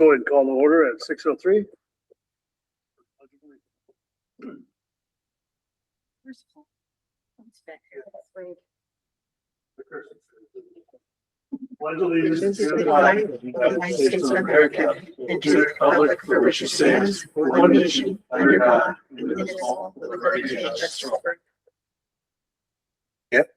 Go ahead and call the order at 6:03. Pledge allegiance to the flag of the United States of America and to the republic for which it stands, one nation, under God, indivisible, with liberty and justice for all. Yep.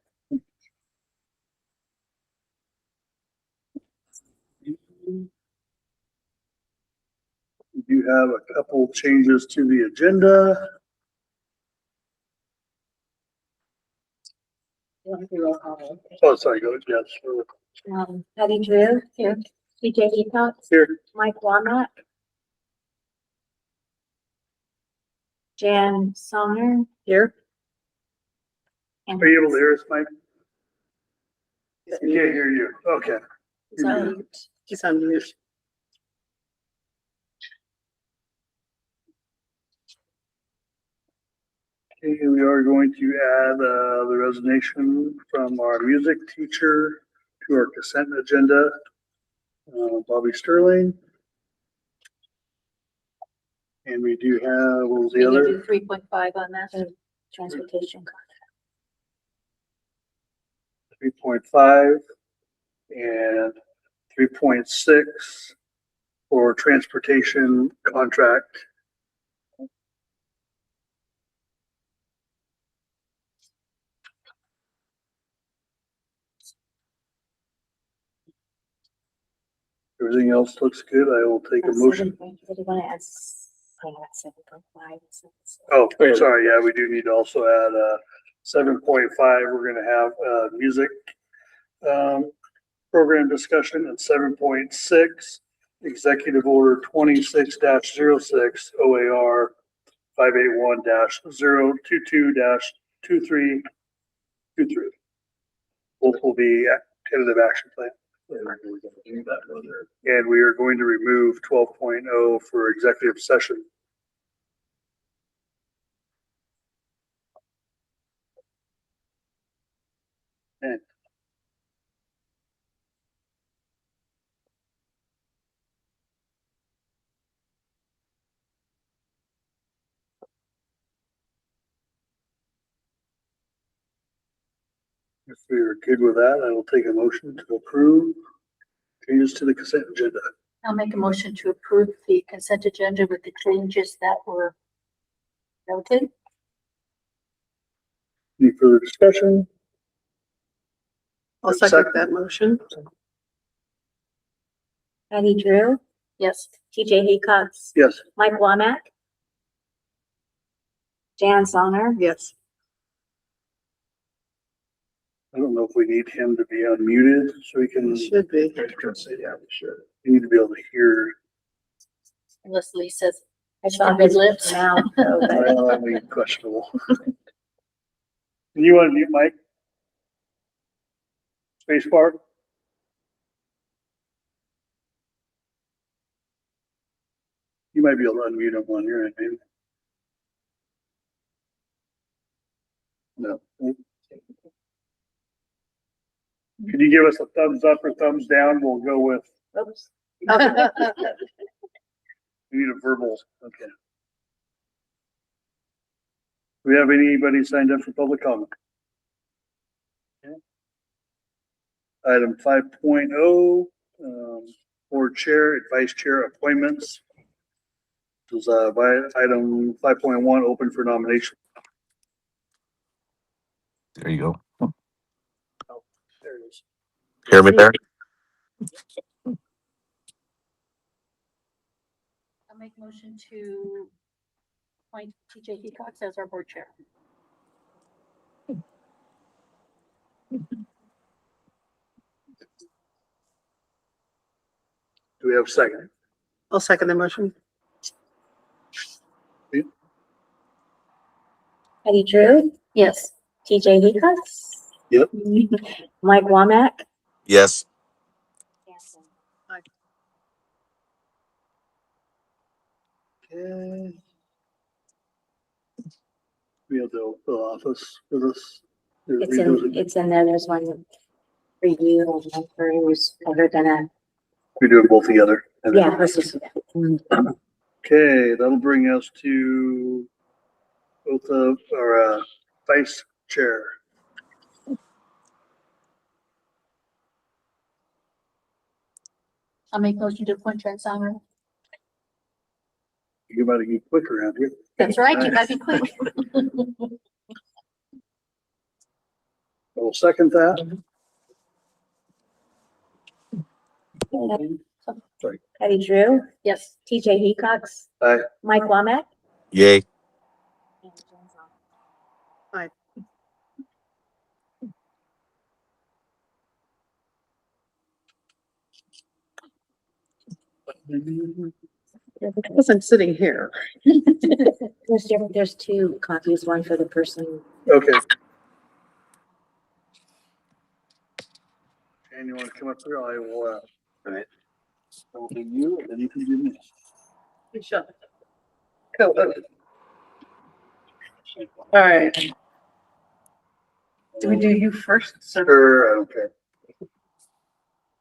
We do have a couple changes to the agenda. Oh, sorry, go ahead. Yes. Patty Drew here, TJ Heacox, Here. Mike Womack, Jan Sonner here. And Are you able to hear us, Mike? We can't hear you. Okay. he's on mute. Okay, we are going to add the resignation from our music teacher to our consent agenda. Bobby Sterling. And we do have, what was the other? 3.5 on that transportation. 3.5 and 3.6 for transportation contract. Everything else looks good. I will take a motion. Oh, sorry. Yeah, we do need to also add 7.5. We're going to have music program discussion, and 7.6 executive order 26-06 OAR 581-022-2323. Both will be tentative action plan. And we are going to remove 12.0 for executive session. And if we are good with that, I will take a motion to approve changes to the consent agenda. I'll make a motion to approve the consent agenda with the changes that were noted. Any further discussion? I'll second that motion. Patty Drew? Yes. TJ Heacox? Yes. Mike Womack? Jan Sonner? Yes. I don't know if we need him to be unmuted so he can. Should be. Yeah, we should. You need to be able to hear. Unless Lee says, I saw his lips now. Well, I mean, questionable. You want to mute Mike? Space bar? You might be able to unmute him on your end, maybe. No. Could you give us a thumbs up or thumbs down? We'll go with, Oops. we need a verbal, okay. Do we have anybody signed up for public comment? Okay. Item 5.0, board chair and vice chair appointments. This is item 5.1, open for nomination. There you go. Oh, there it is. Hear me there? I'll make motion to appoint TJ Heacox as our board chair. Do we have a second? I'll second the motion. Patty Drew? Yes. TJ Heacox? Yep. Mike Womack? Yes. Okay. We have the office for this. It's in there. There's one for you and one for who's ever gonna. We do it both together. And Yeah, then- versus. Okay, that'll bring us to both of our vice chair. I'll make motion to appoint Trent Songer. You're about to get quick around here. That's right, you gotta be quick. I'll second that. Sorry. Patty Drew, Yes. TJ Hecox, Aye. Mike Womack. Yay. Because I'm sitting here. There's two copies, one for the person. Okay. And you want to come up here? I will, right. I will do you and then you can do me. Sure. Cool. All right. Do we do you first? sir? Sure, I don't care.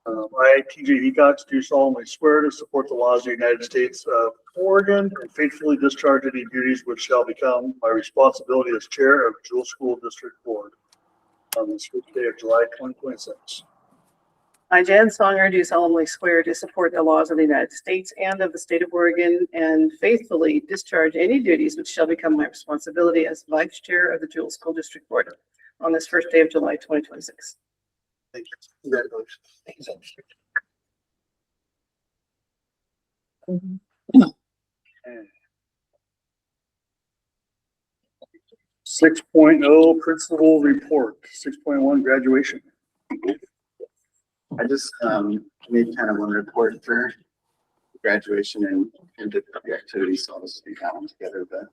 I, TJ Hecox, do solemnly swear to support the laws of the United States of Oregon and faithfully discharge any duties which shall become my responsibility as chair of Jewel School District Board on this fifth day of July 2026. I, Jan Songer, do solemnly swear to support the laws of the United States and of the state of Oregon and faithfully discharge any duties which shall become my responsibility as vice chair of the Jewel School District Board on this first day of July 2026. Thank you. Congratulations. Six principal report, 6.1 graduation. I just made kind of one report for graduation and did the activities, so I'll just be that one together. But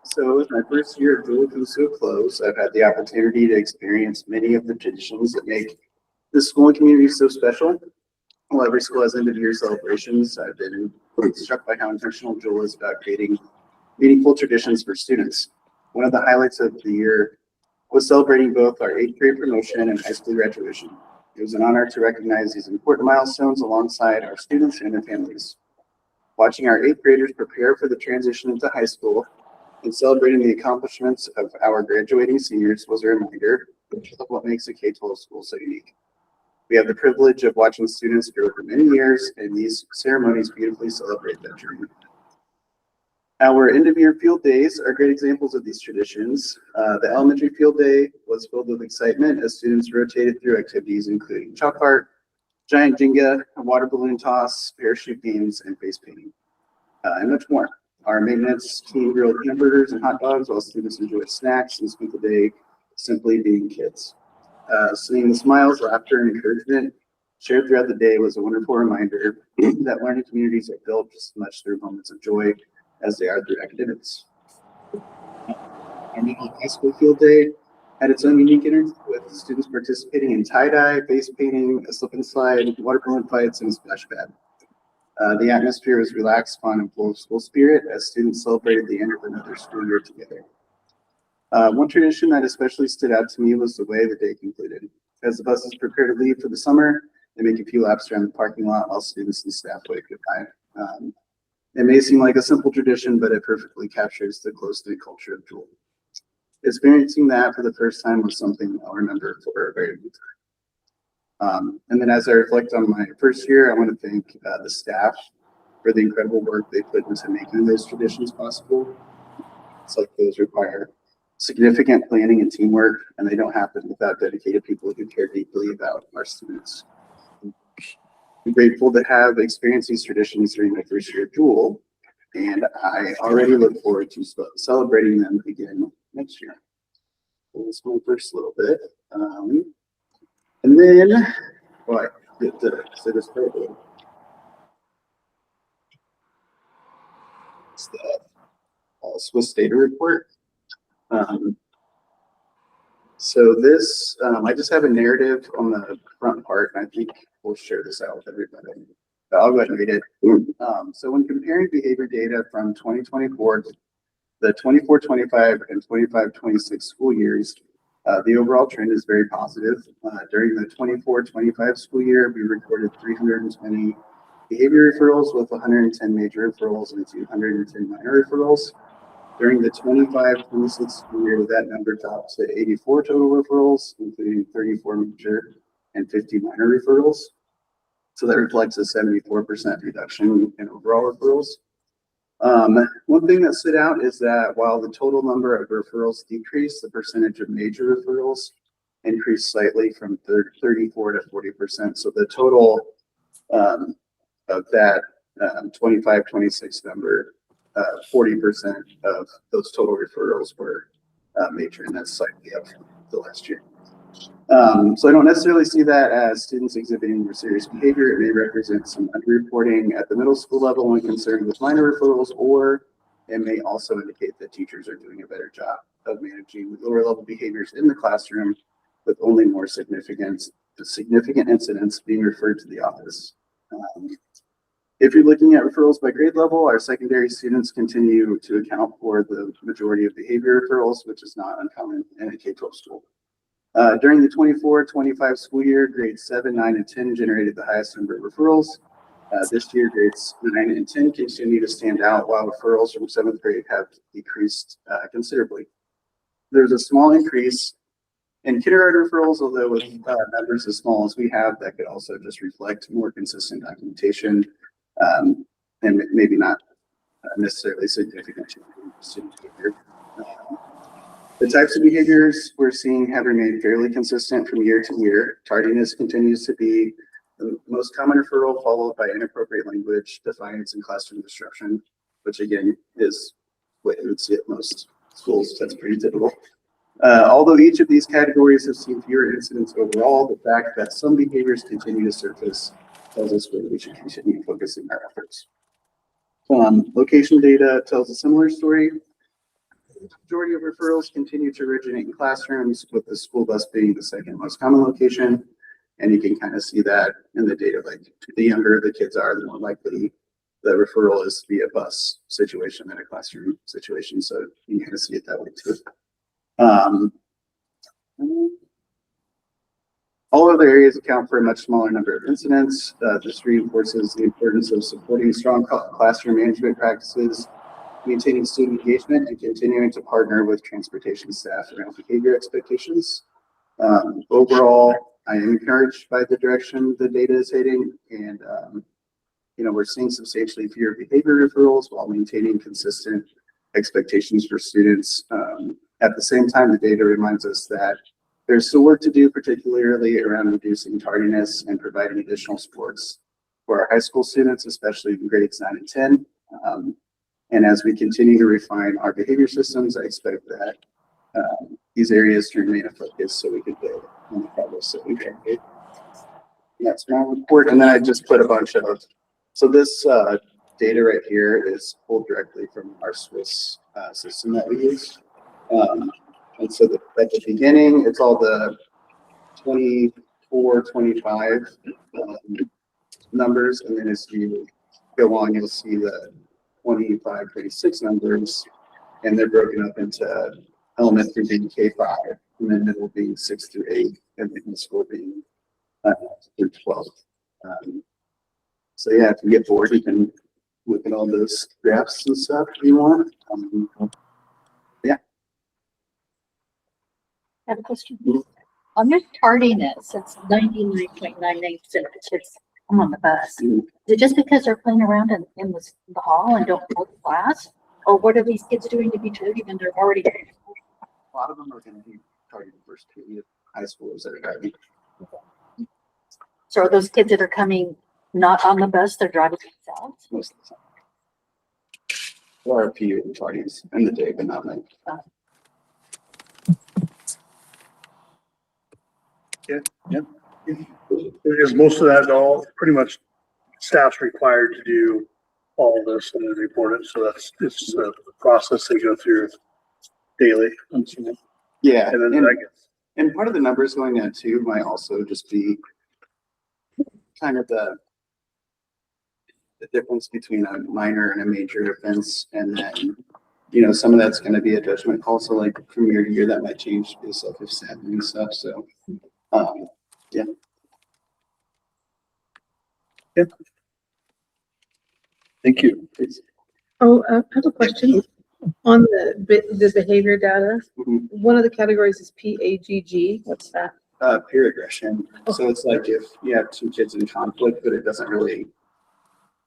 so with my first year at Jewel Kusu close, I've had the opportunity to experience many of the traditions that make the school and community so special. While every school has end of year celebrations, I've been struck by how intentional Jewel is about creating meaningful traditions for students. One of the highlights of the year was celebrating both our 8th grade promotion and high school graduation. It was an honor to recognize these important milestones alongside our students and their families. Watching our 8th graders prepare for the transition into high school and celebrating the accomplishments of our graduating seniors was a reminder of what makes a K-12 school so unique. We have the privilege of watching students grow for many years, and these ceremonies beautifully celebrate that journey. Our end of year field days are great examples of these traditions. The elementary field day was filled with excitement as students rotated through activities including chalk art, giant Jenga, a water balloon toss, parachute games, and face painting, and much more. Our maintenance team grilled hamburgers and hot dogs while students enjoyed snacks and spent the day simply being kids. Seeing the smiles, laughter, and encouragement shared throughout the day was a wonderful reminder that learning communities are built just as much through moments of joy as they are through academics. Our Meeting High School Field Day had its own unique energy with students participating in tie-dye, face painting, a slip and slide, water balloon fights, and a splash pad. The atmosphere was relaxed, fun, and full of school spirit as students celebrated the end of another school year together. One tradition that especially stood out to me was the way the day concluded. As the buses prepare to leave for the summer, they make a few laps around the parking lot while students and staff wave goodbye. It may seem like a simple tradition, but it perfectly captures the close-knit culture of Jewel. Experiencing that for the first time was something I'll remember for a very long time. And then as I reflect on my first year, I want to thank the staff for the incredible work they put into making those traditions possible. It's like those require significant planning and teamwork, and they don't happen without dedicated people who care deeply about our students. I'm grateful to have experienced these traditions during my first year at Jewel, and I already look forward to celebrating them again next year. So that's my first little bit. And then, well, I get to say this probably. It's the Swiss data report. So this, I just have a narrative on the front part, and I think we'll share this out with everybody. But I'll go ahead and read it. So when comparing behavior data from 2024 to the 24-25 and 25-26 school years, The overall trend is very positive. During the 24-25 school year, we recorded 320 behavior referrals with 110 major referrals and 210 minor referrals. During the 25-26 school year, that number dropped to 84 total referrals, including 34 major and 50 minor referrals. So that reflects a 74% reduction in overall referrals. One thing that stood out is that while the total number of referrals decreased, the percentage of major referrals increased slightly from 34 to 40%. So the total of that 25-26 number, 40% of those total referrals were major, and that's slightly up from the last year. So I don't necessarily see that as students exhibiting more serious behavior. It may represent some underreporting at the middle school level when concerned with minor referrals, or it may also indicate that teachers are doing a better job of managing lower level behaviors in the classroom with only more significant incidents being referred to the office. If you're looking at referrals by grade level, our secondary students continue to account for the majority of behavior referrals, which is not uncommon in a K-12 school. During the 24-25 school year, grades 7, 9, and 10 generated the highest number of referrals. This year, grades 9 and 10 continue to stand out, while referrals from 7th grade have decreased considerably. There's a small increase in kindergarten referrals, although with numbers as small as we have, that could also just reflect more consistent documentation and maybe not necessarily significant change in student behavior. The types of behaviors we're seeing have remained fairly consistent from year to year. Tardiness continues to be the most common referral, followed by inappropriate language, defiance, and classroom disruption, which again is what you would see at most schools. That's pretty typical. Although each of these categories have seen fewer incidents overall, the fact that some behaviors continue to surface tells us whether we should continue focusing our efforts. Location data tells a similar story. The majority of referrals continue to originate in classrooms, with the school bus being the second most common location. And you can kind of see that in the data, like the younger the kids are, the more likely the referral is to be a bus situation than a classroom situation. So you can kind of see it that way too. All other areas account for a much smaller number of incidents. This reinforces the importance of supporting strong classroom management practices, maintaining student engagement, and continuing to partner with transportation staff around behavior expectations. Overall, I am encouraged by the direction the data is heading, and we're seeing substantially fewer behavior referrals while maintaining consistent expectations for students. At the same time, the data reminds us that there's still work to do, particularly around reducing tardiness and providing additional supports for our high school students, especially in grades 9 and 10. And as we continue to refine our behavior systems, I expect that these areas to remain a focus so we can build on the progress that we've made. That's my report. And then I just put a bunch of, so this data right here is pulled directly from our Swiss system that we use. And so at the beginning, it's all the 24, 25 numbers. And then as you go on, you'll see the 25, 26 numbers, and they're broken up into elementary being K5, and then middle being 6 through 8, and then school being through 12. So yeah, if you get bored, you can look at all those graphs and stuff if you want. I have a question. On your tardiness, it's 99.99% of kids come on the bus. Is it just because they're playing around in the hall and don't go to class? Or what are these kids doing to be tardy when they're already? A lot of them are going to be targeted first period high schoolers that are driving. So are those kids that are coming not on the bus, they're driving themselves? Most of the time. There are a few tardies in the day, but not many. Because most of that, all pretty much staff's required to do all this and then report it. So it's a process they go through daily. Yeah, And then I guess, and part of the numbers going down too might also just be kind of the difference between a minor and a major offense, and then you know, some of that's gonna be a judgment call. So like from year to year, that might change based off of staffing and stuff. So, yeah. Thank you. Oh, I have a question on the behavior data. Mhm. One of the categories is PAGG. What's that? Peer aggression. So it's like if you have two kids in conflict, but it doesn't really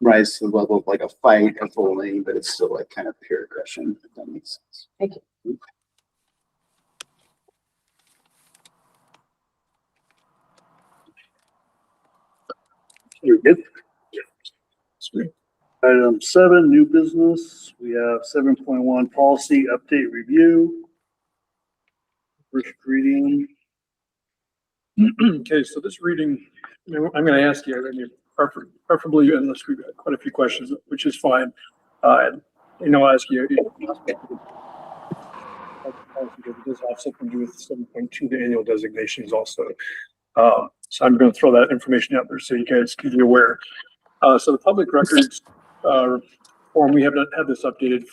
rise to the level of like a fight or bullying, but it's still like kind of peer aggression, if that makes sense. Thank you. You're good. Item 7, new business. We have 7.1 policy update review. First reading. Okay, so this reading, I'm gonna ask you, I mean, preferably unless we've got quite a few questions, which is fine. And I'll ask you. Because it does have something to do with 7.2, the annual designations also. So I'm gonna throw that information out there so you guys can be aware. So the public records, form, we have not had this updated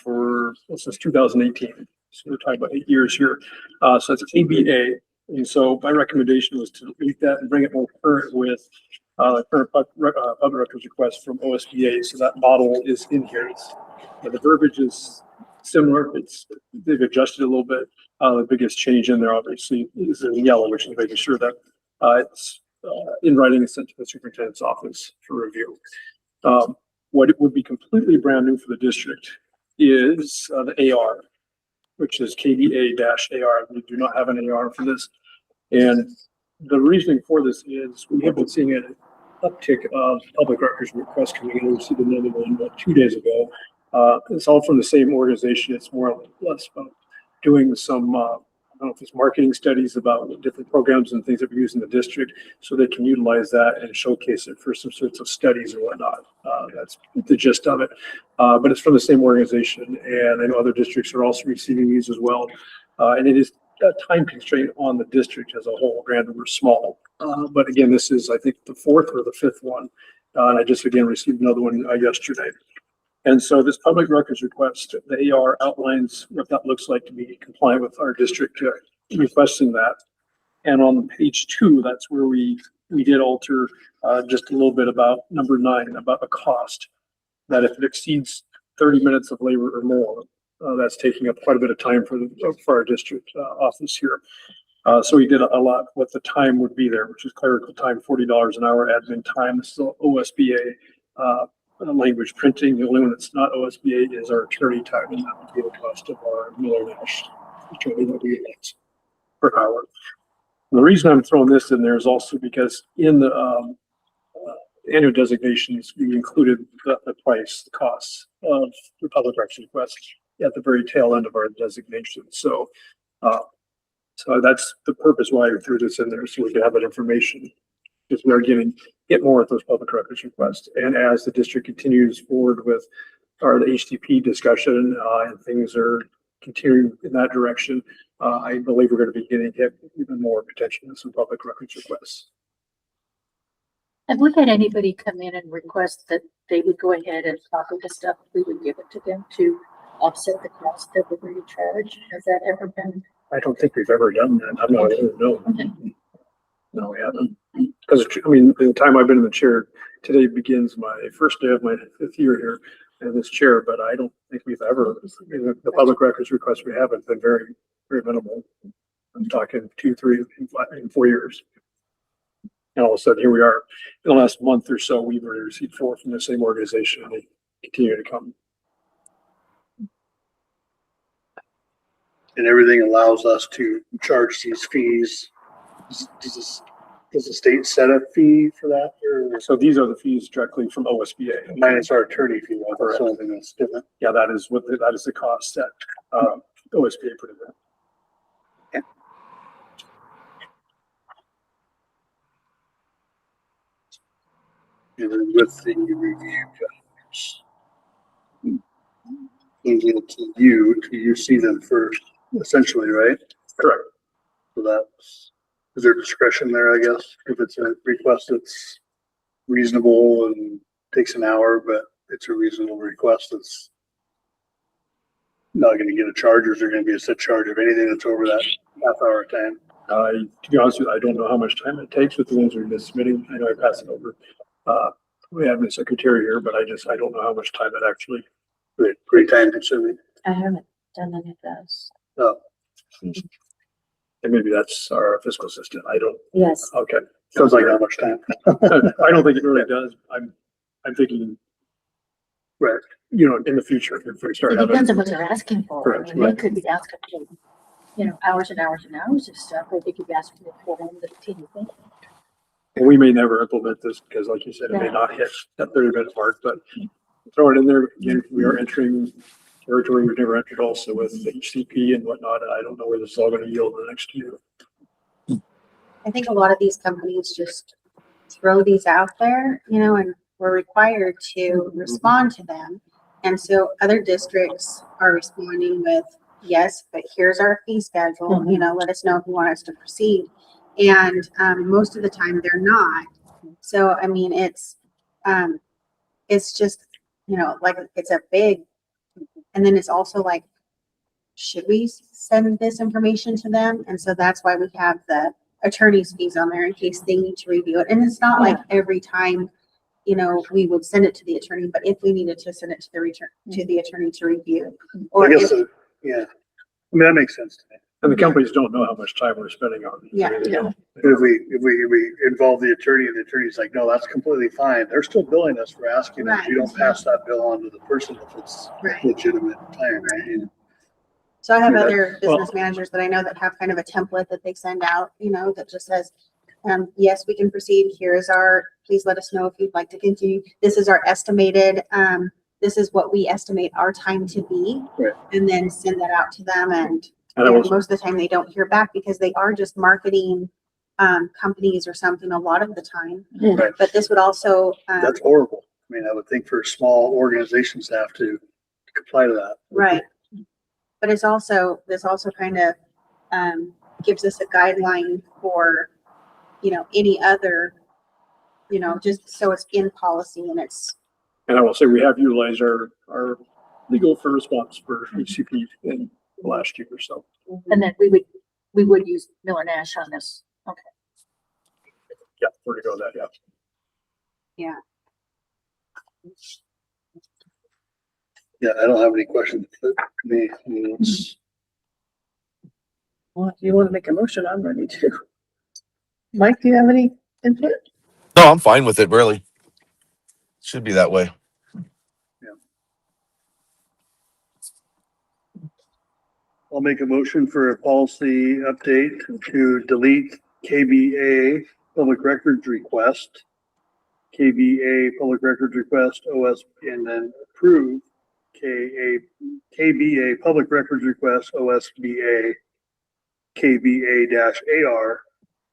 since 2018. So we're talking about 8 years here. So it's ABA. And so my recommendation was to delete that and bring it more current with current public records request from OSBA. So that model is in here. The verbiage is similar. They've adjusted a little bit. The biggest change in there obviously is in yellow, which is making sure that it's in writing and sent to the superintendent's office for review. What it would be completely brand new for the district is the AR, which is KDA-AR. We do not have an AR for this. And the reasoning for this is we have been seeing an uptick of public records requests coming in. We received another one about 2 days ago. It's all from the same organization. It's more or less about doing some, I don't know if it's marketing studies about different programs and things that we use in the district, so they can utilize that and showcase it for some sorts of studies or whatnot. That's the gist of it. But it's from the same organization, and I know other districts are also receiving these as well. And it is a time constraint on the district as a whole. Granted, we're small, but again, this is, I think, the 4th or the 5th one. And I just again received another one yesterday. And so this public records request, the AR outlines what that looks like to be compliant with our district requesting that. And on page 2, that's where we did alter just a little bit about number 9, about the cost. That if it exceeds 30 minutes of labor or more, that's taking up quite a bit of time for our district office here. So we did a lot what the time would be there, which is clerical time, $40 an hour, admin time. This is OSBA language printing. The only one that's not OSBA is our attorney time, and that would be the cost of our Miller Nash attorney that we get per hour. And the reason I'm throwing this in there is also because in the annual designations, we included the price, the costs of the public records request at the very tail end of our designation. So that's the purpose why I threw this in there, so we could have that information. Because we are get more of those public records requests. And as the district continues forward with the HTP discussion and things are continuing in that direction, I believe we're going to be getting hit even more potentially with some public records requests. Have we had anybody come in and request that they would go ahead and copy the stuff? We would give it to them to offset the cost that we're going to charge. Has that ever been? I don't think we've ever done that. I'm not even know. Okay. No, we haven't. Because, I mean, in the time I've been in the chair, today begins my first day of my 5th year here in this chair, but I don't think we've ever, the public records requests we have been very, very minimal. I'm talking 2, 3, and 4 years. And all of a sudden, here we are. In the last month or so, we've already received 4 from the same organization, and they continue to come. And everything allows us to charge these fees. Does the state set a fee for that, or So these are the fees directly from OSBA. minus our attorney fee? That's something that's different. Yeah, that is the cost that OSBA put in there. And then with the review guys, you see them first, essentially, right? Correct. So that's, is there discretion there, I guess, if it's a request that's reasonable and takes an hour, but it's a reasonable request that's not gonna get a charge, or is there gonna be a set charge of anything that's over that half hour time? To be honest with you, I don't know how much time it takes with the ones we've been submitting. I know I passed it over. We have a secretary here, but I don't know how much time it actually. Pretty time consuming. I haven't done any of those. Oh, And maybe that's our fiscal assistant. I don't, Yes, okay. sounds like not much time. I don't think it really does. I'm thinking. Right. You know, in the future, if we start It having. depends on what they're asking for. I Correct, mean, they right. could be asking for, hours and hours and hours of stuff, or they could be asking for the teeny thing. And we may never implement this because like you said, it may not hit that 30-minute mark, but throw it in there. Again, we are entering territory we've never entered also with HCP and whatnot. And I don't know where this is all going to yield in the next year. I think a lot of these companies just throw these out there, and we're required to respond to them. And so other districts are responding with, yes, but here's our fee schedule, let us know if you want us to proceed. And most of the time they're not. So, I mean, it's just, like it's a big, and then it's also like, should we send this information to them? And so that's why we have the attorney's fees on there in case they need to review it. And it's not like every time, we would send it to the attorney, but if we needed to send it to the attorney to review. I Or guess, if, yeah, I mean, that makes sense to me. And the companies don't know how much time we're spending on these. Yeah. They don't. If we involve the attorney and the attorney's like, no, that's completely fine. They're still billing us for asking them. We don't pass that bill on to the person if it's Right. legitimate time, right? so I have Yeah, other well- business managers that I know that have kind of a template that they send out, that just says, yes, we can proceed. Here is please let us know if you'd like to continue. This is our estimated, this is what we estimate our time to be. Right. And then send that out to them. And And I was, most of the time they don't hear back because they are just marketing, companies or something a lot of the time. Right. But this would also, That's horrible. I mean, I would think for small organizations to have to comply to that. right. But this also kind of, gives us a guideline for, any other, just so it's in policy and it's, and I will say we have utilized our legal for response for HCP in the last year or so. And then we would use Miller Nash on this. Okay. Yeah, where to go that, yeah. Yeah, I don't have any questions. But to me, it's, Well, if you want to make a motion, I'm ready to. Mike, do you have any input? No, I'm fine with it, really. Should be that way. I'll make a motion for a policy update to delete KBA public records request. KBA public records request OS, and then approve KBA public records request OSBA KBA-AR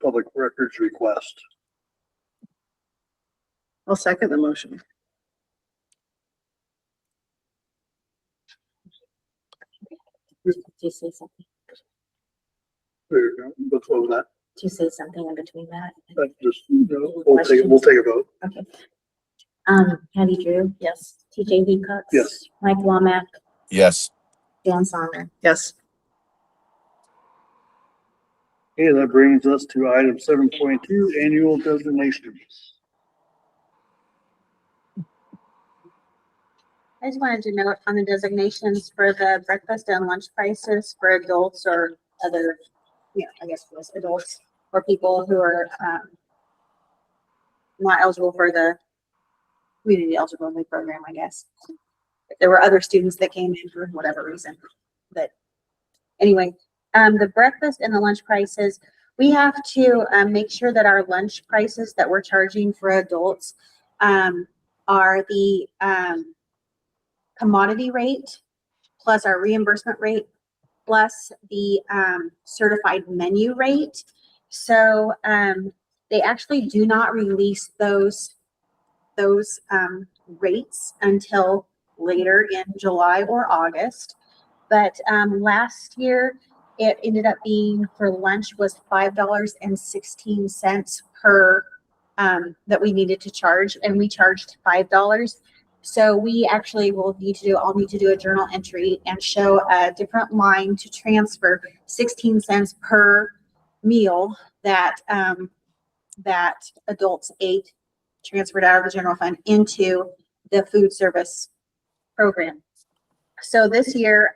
public records request. I'll second the motion. did you say something? What was that? Did you say something in between that? Just, we'll take a vote. Okay. Patty Drew, Yes. TJ Heacox. Yes. Mike Womack, Yes. Dan Songer. Yes. Okay, that brings us to item 7.2, annual designations. I just wanted to note on the designations for the breakfast and lunch prices for adults or other, I guess it was adults or people who are, not eligible for the community eligibility program, I guess. There were other students that came in for whatever reason, but anyway, the breakfast and the lunch prices, we have to, make sure that our lunch prices that we're charging for adults, are the, commodity rate plus our reimbursement rate plus the certified menu rate. So they actually do not release those rates until later in July or August. But last year it ended up being for lunch was $5.16 per that we needed to charge, and we charged $5. So we actually will need to do, I'll need to do a journal entry and show a different line to transfer 16 cents per meal that, that adults ate, transferred out of the general fund into the food service program. So this year,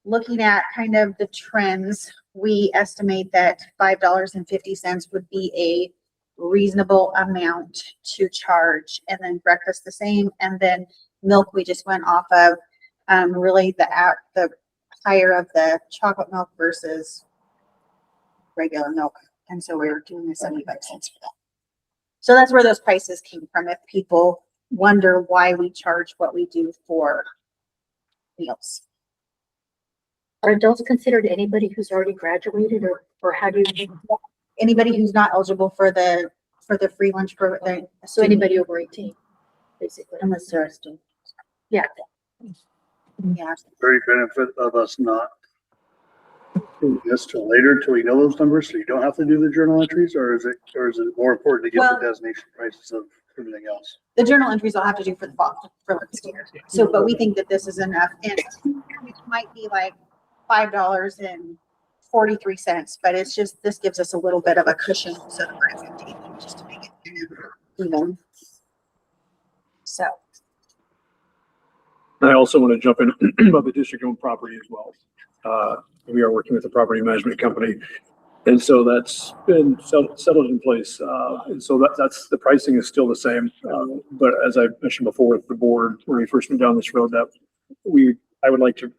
looking at kind of the trends, we estimate that $5.50 would be a reasonable amount to charge, and then breakfast the same, and then milk we just went off of really the higher of the chocolate milk versus regular milk, and so we were doing the 75 cents for that. So that's where those prices came from, if people wonder why we charge what we do for meals. Are adults considered anybody who's already graduated, or how do you, Anybody who's not eligible for the free lunch program, so anybody over 18, basically? unless they're a student. Yeah. Yeah, Very benefit of us not doing this till later, till we know those numbers, so you don't have to do the journal entries, or is it more important to get Well- the designation prices of everything else? the journal entries I'll have to do for the fall, for next year. So, but we think that this is enough, and it might be like $5.43, but it's just, this gives us a little bit of a cushion, so that we're at 15, just to make it even. So, I also want to jump in about the district-owned property as well. We are working with a property management company, and so that's been settled in place. And so that's the pricing is still the same. But as I mentioned before with the board, when we first went down this road, I would like to,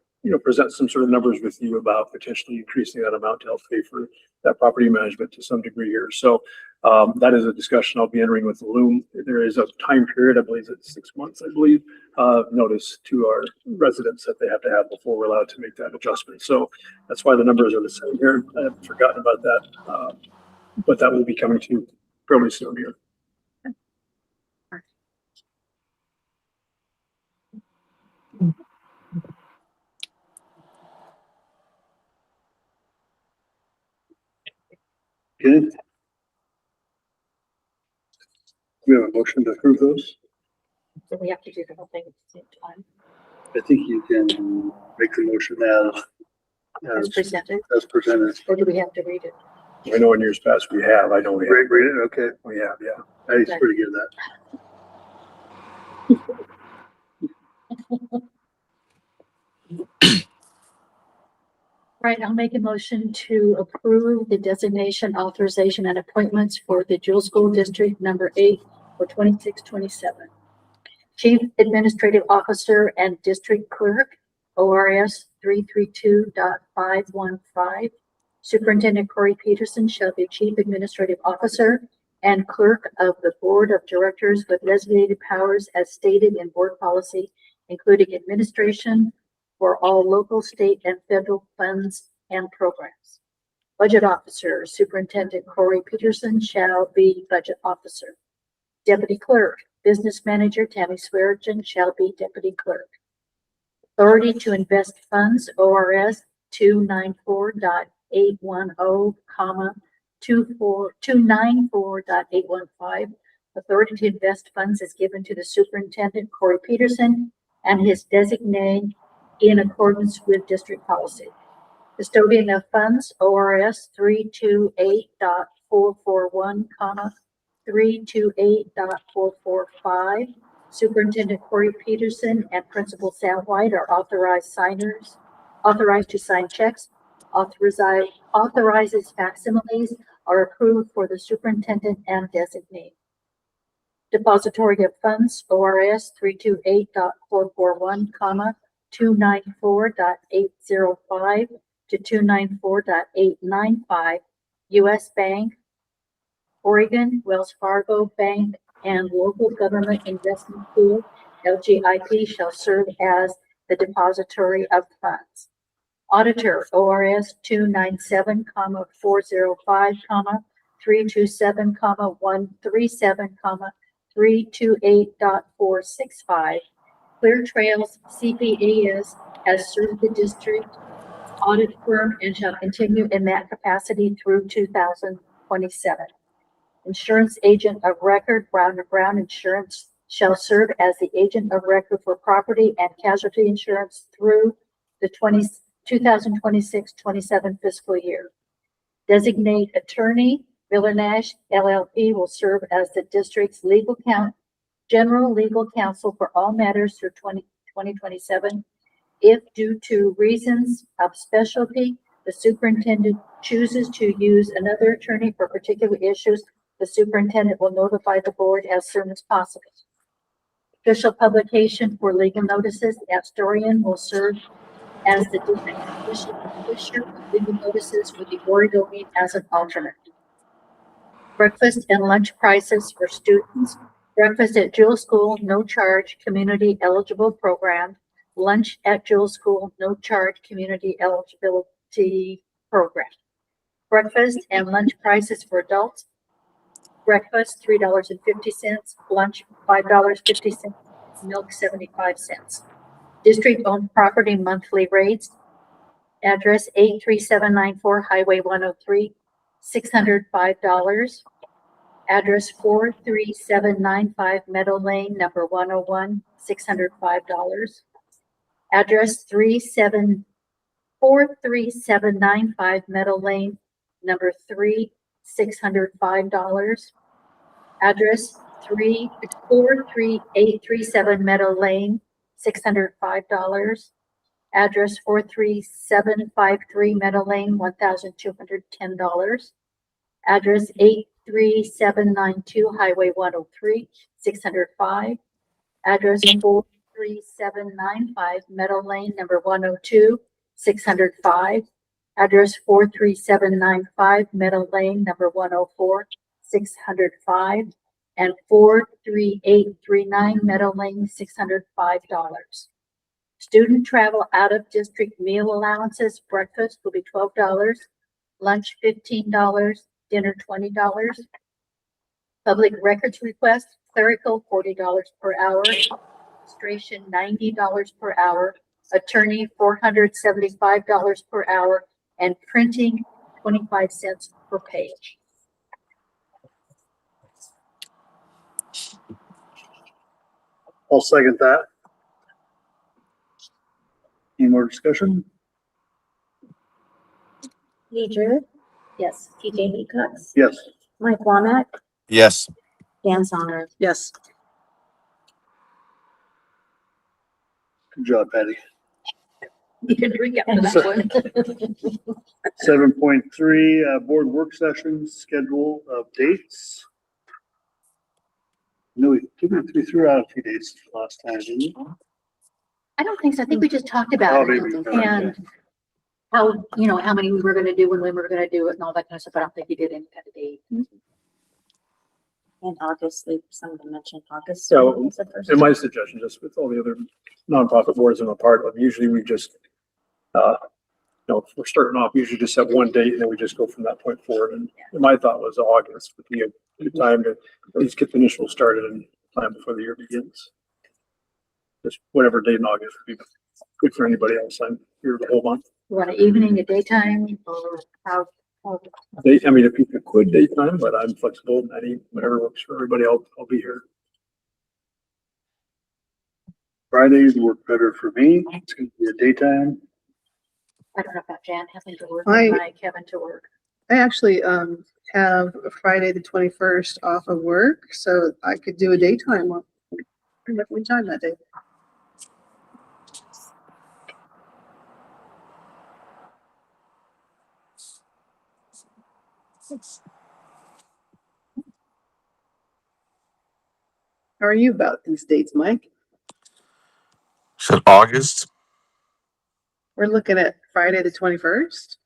present some sort of numbers with you about potentially increasing that amount to help pay for that property management to some degree here. So that is a discussion I'll be entering with Loom. There is a time period, I believe it's 6 months, notice to our residents that they have to have before we're allowed to make that adjustment. So that's why the numbers are the same here. I haven't forgotten about that. But that will be coming to you fairly soon here. Good. We have a motion to approve those. So we have to do the whole thing at the same time, I think you can make the motion as presented, as presented. or do we have to read it? I know in years past we have, I know we have. Read it, okay. We have, yeah. He's pretty good at that. Right, I'll make a motion to approve the designation, authorization, and appointments for the Jewel School District Number 8 for 26-27. Chief Administrative Officer and District Clerk, ORS 332.515. Superintendent Corey Peterson shall be Chief Administrative Officer and Clerk of the Board of Directors with designated powers as stated in board policy, including administration for all local, state, and federal funds and programs. Budget Officer, Superintendent Corey Peterson shall be Budget Officer. Deputy Clerk, Business Manager Tammy Swearengin shall be Deputy Clerk. Authority to invest funds, ORS 294.810, 294.815. Authority to invest funds is given to the Superintendent Corey Peterson and his designee in accordance with district policy. Custodian of funds, ORS 328.441, 328.445. Superintendent Corey Peterson and Principal Sam White are authorized to sign checks, authorizes facsimiles are approved for the superintendent and designee. Depository of funds, ORS 328.441, 294.805 to 294.895, U.S. Bank, Oregon, Wells Fargo Bank, and Local Government Investment Pool, LGIP, shall serve as the depository of funds. Auditor, ORS 297,405, 327, 137, 328.465. Clear Trails CPAs has served the district audit firm and shall continue in that capacity through 2027. Insurance agent of record, Brown & Brown Insurance shall serve as the agent of record for property and casualty insurance through the 2026-27 fiscal year. Designate attorney, Miller Nash LLP will serve as the district's general legal counsel for all matters through 2027. If due to reasons of specialty, the superintendent chooses to use another attorney for particular issues, the superintendent will notify the board as soon as possible. Official publication for legal notices, the historian will serve as the district official publisher of legal notices with the Oregon as an alternate. Breakfast and lunch prices for students. Breakfast at Jewel School, no charge, community eligible program. Lunch at Jewel School, no charge, community eligibility program. Breakfast and lunch prices for adults. Breakfast, $3.50, lunch, $5.50, milk, 75 cents. District-owned property monthly rates. Address 83794 Highway 103, $605. Address 43795 Meadow Lane, number 101, $605. Address 43795 Meadow Lane, number 3, $605. Address 43837 Meadow Lane, $605. Address 43753 Meadow Lane, $1,210. Address 83792 Highway 103, $605. Address 43795 Meadow Lane, number 102, $605. Address 43795 Meadow Lane, number 104, $605. And 43839 Meadow Lane, $605. Student travel out of district meal allowances, breakfast will be $12, lunch $15, dinner $20. Public records request, clerical $40 per hour, administration $90 per hour, attorney $475 per hour, and printing 25 cents per page. I'll second that. Any more discussion? Katie Drew, Yes. TJ Leacox, Yes. Mike Womack, Yes. Dan Songer. Yes. Good job, Patty. You can drink after that one. 7.3, board work sessions, schedule of dates. No, we threw out a few dates last time, didn't we? I don't think so. I think we just talked about Oh, it maybe. and how, how many we were gonna do, when we were gonna do it and all that kind of stuff. I don't think you did any kind of date. In August, some of them mentioned August. So, was the first And my one. suggestion, just with all the other nonprofit boards I'm a part of, usually we just, if we're starting off, usually just have one date and then we just go from that point forward. And my thought was August would be a good time to at least get the initial started and plan before the year begins. Just whatever date in August would be good for anybody else. I'm here the whole month. You want an evening, a daytime, or how? If you could daytime, but I'm flexible. Whatever works for everybody, I'll be here. Fridays work better for me. It's gonna be a daytime. I don't know about Jan having to work, I- Mike having to work. I actually have Friday the 21st off of work, so I could do a daytime one. Pretty much any time that day. How are you about these dates, Mike? Said August. We're looking at Friday the 21st.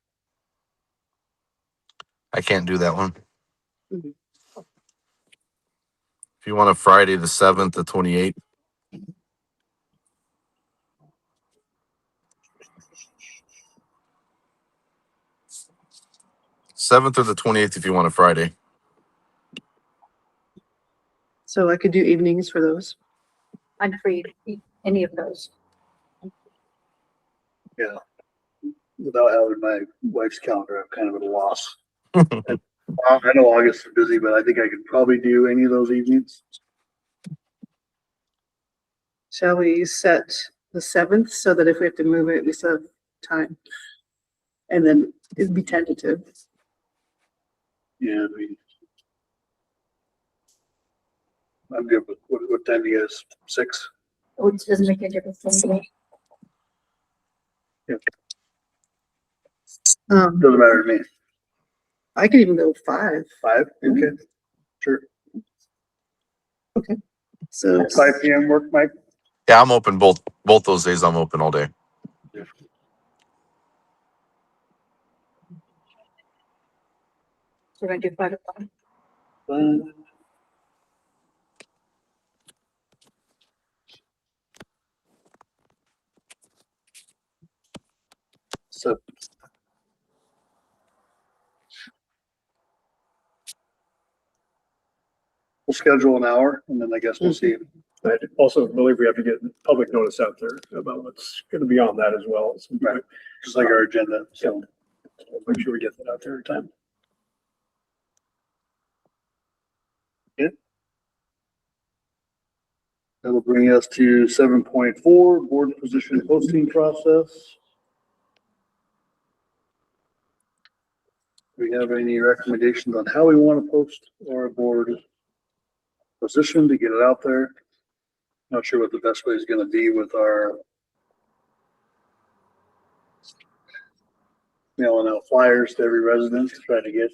I can't do that one. Mhm. If you want a Friday, the 7th, the 28th. Seventh or the 28th if you want a Friday. So I could do evenings for those. I'm free, any of those. Yeah. Without having my wife's calendar, I'm kind of at a loss. I know August is busy, but I think I could probably do any of those evenings. Shall we set the 7th so that if we have to move it, we still have time? And then it'd be tentative. Yeah, I'm good with, what time do you guys, 6? Which doesn't make a difference to me. Doesn't matter to me. I could even go 5. 5, okay, sure. So 5 PM work, Mike? Yeah, I'm open both those days. I'm open all day. So we're gonna do 5 o'clock. So. We'll schedule an hour and then I guess we'll see. I also believe we have to get public notice out there about what's gonna be on that as well. So Right. Just like our agenda, so. we'll make sure we get that out there in time. That'll bring us to 7.4, board position posting process. Do we have any recommendations on how we want to post our board position to get it out there? Not sure what the best way is gonna be with our mailing out flyers to every resident to try to get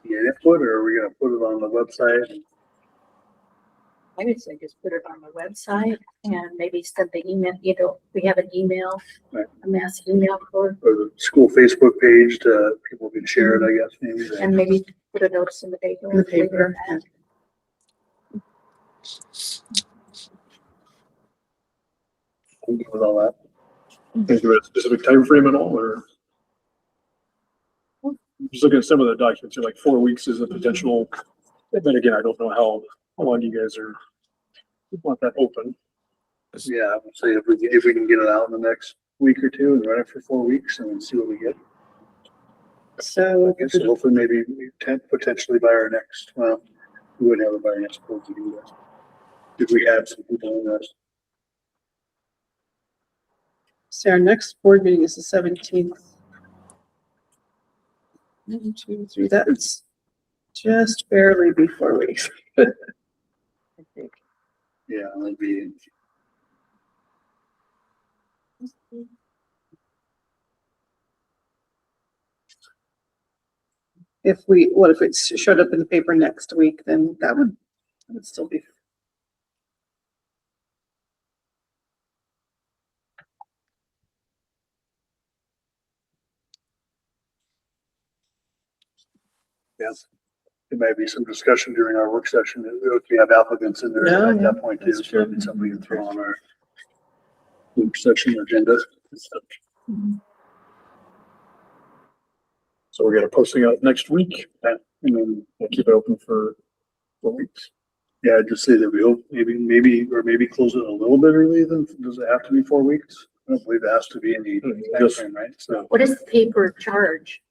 input, or are we gonna put it on the website? I would say just put it on the website and maybe send the email, we have an email, Right. a mass email for, Or the school Facebook page to people can share it, I guess, maybe. and maybe put a notice in the paper. In the paper, With all that. Is there a specific time frame at all, or? Just looking at some of the documents, you're like 4 weeks is a potential, but again, I don't know how long you guys want that open. Yeah, I would say if we can get it out in the next week or two and run it for 4 weeks and then see what we get. So I guess hopefully maybe potentially by our next, well, we wouldn't have it by our next board to do that. If we have some people in this. So our next board meeting is the 17th. 1, 2, 3, that's just barely be 4 weeks. I think. Yeah, that'd be. If it showed up in the paper next week, then that would still be. Yes. There might be some discussion during our work session if we have applicants in there Yeah, at that point too. that's So true. it's something we can throw on our work session agenda. So we're gonna posting out next week, And then, we'll keep it open for 4 weeks. yeah, I'd just say that we hope maybe close it a little bit early then. Does it have to be 4 weeks? I don't believe it has to be any Just- timeframe, right? So. What is the paper charge?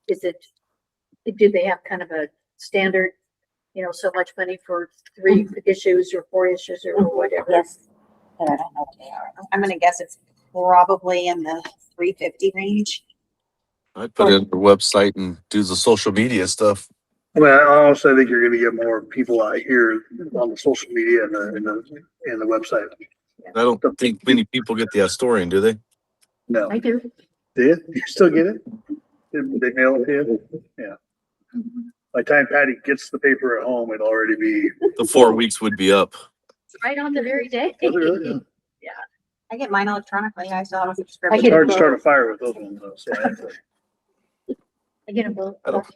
Is it, do they have kind of a standard, so much money for 3 issues or 4 issues or whatever? Yes, but I don't know what they are. I'm gonna guess it's probably in the 350 range. I'd put it on the website and do the social media stuff. I mean, I honestly think you're gonna get more people out here on the social media and the website. I don't think many people get the Astorian, do they? No, I do. do you? You still get it? They mail it to you? Yeah. By the time Patty gets the paper at home, it'll already be. The 4 weeks would be up. Right on the very day. Is it really? I get mine electronically. I still have a I subscription. It's get hard to both. start a fire with those ones though, so I have to. I get them both. I don't-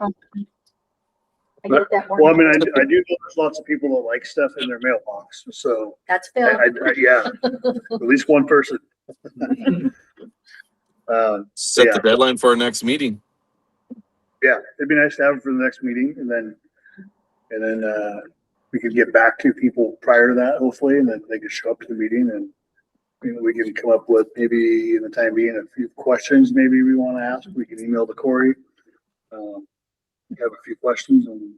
I get that one. Well, I mean, I do know there's lots of people that like stuff in their mailbox, so That's Phil. yeah, at least one person. Set Yeah. the deadline for our next meeting. Yeah, it'd be nice to have it for the next meeting and then we could get back to people prior to that, hopefully, and then they could show up to the meeting and we can come up with maybe in the time being a few questions maybe we want to ask. We can email to Corey. Have a few questions and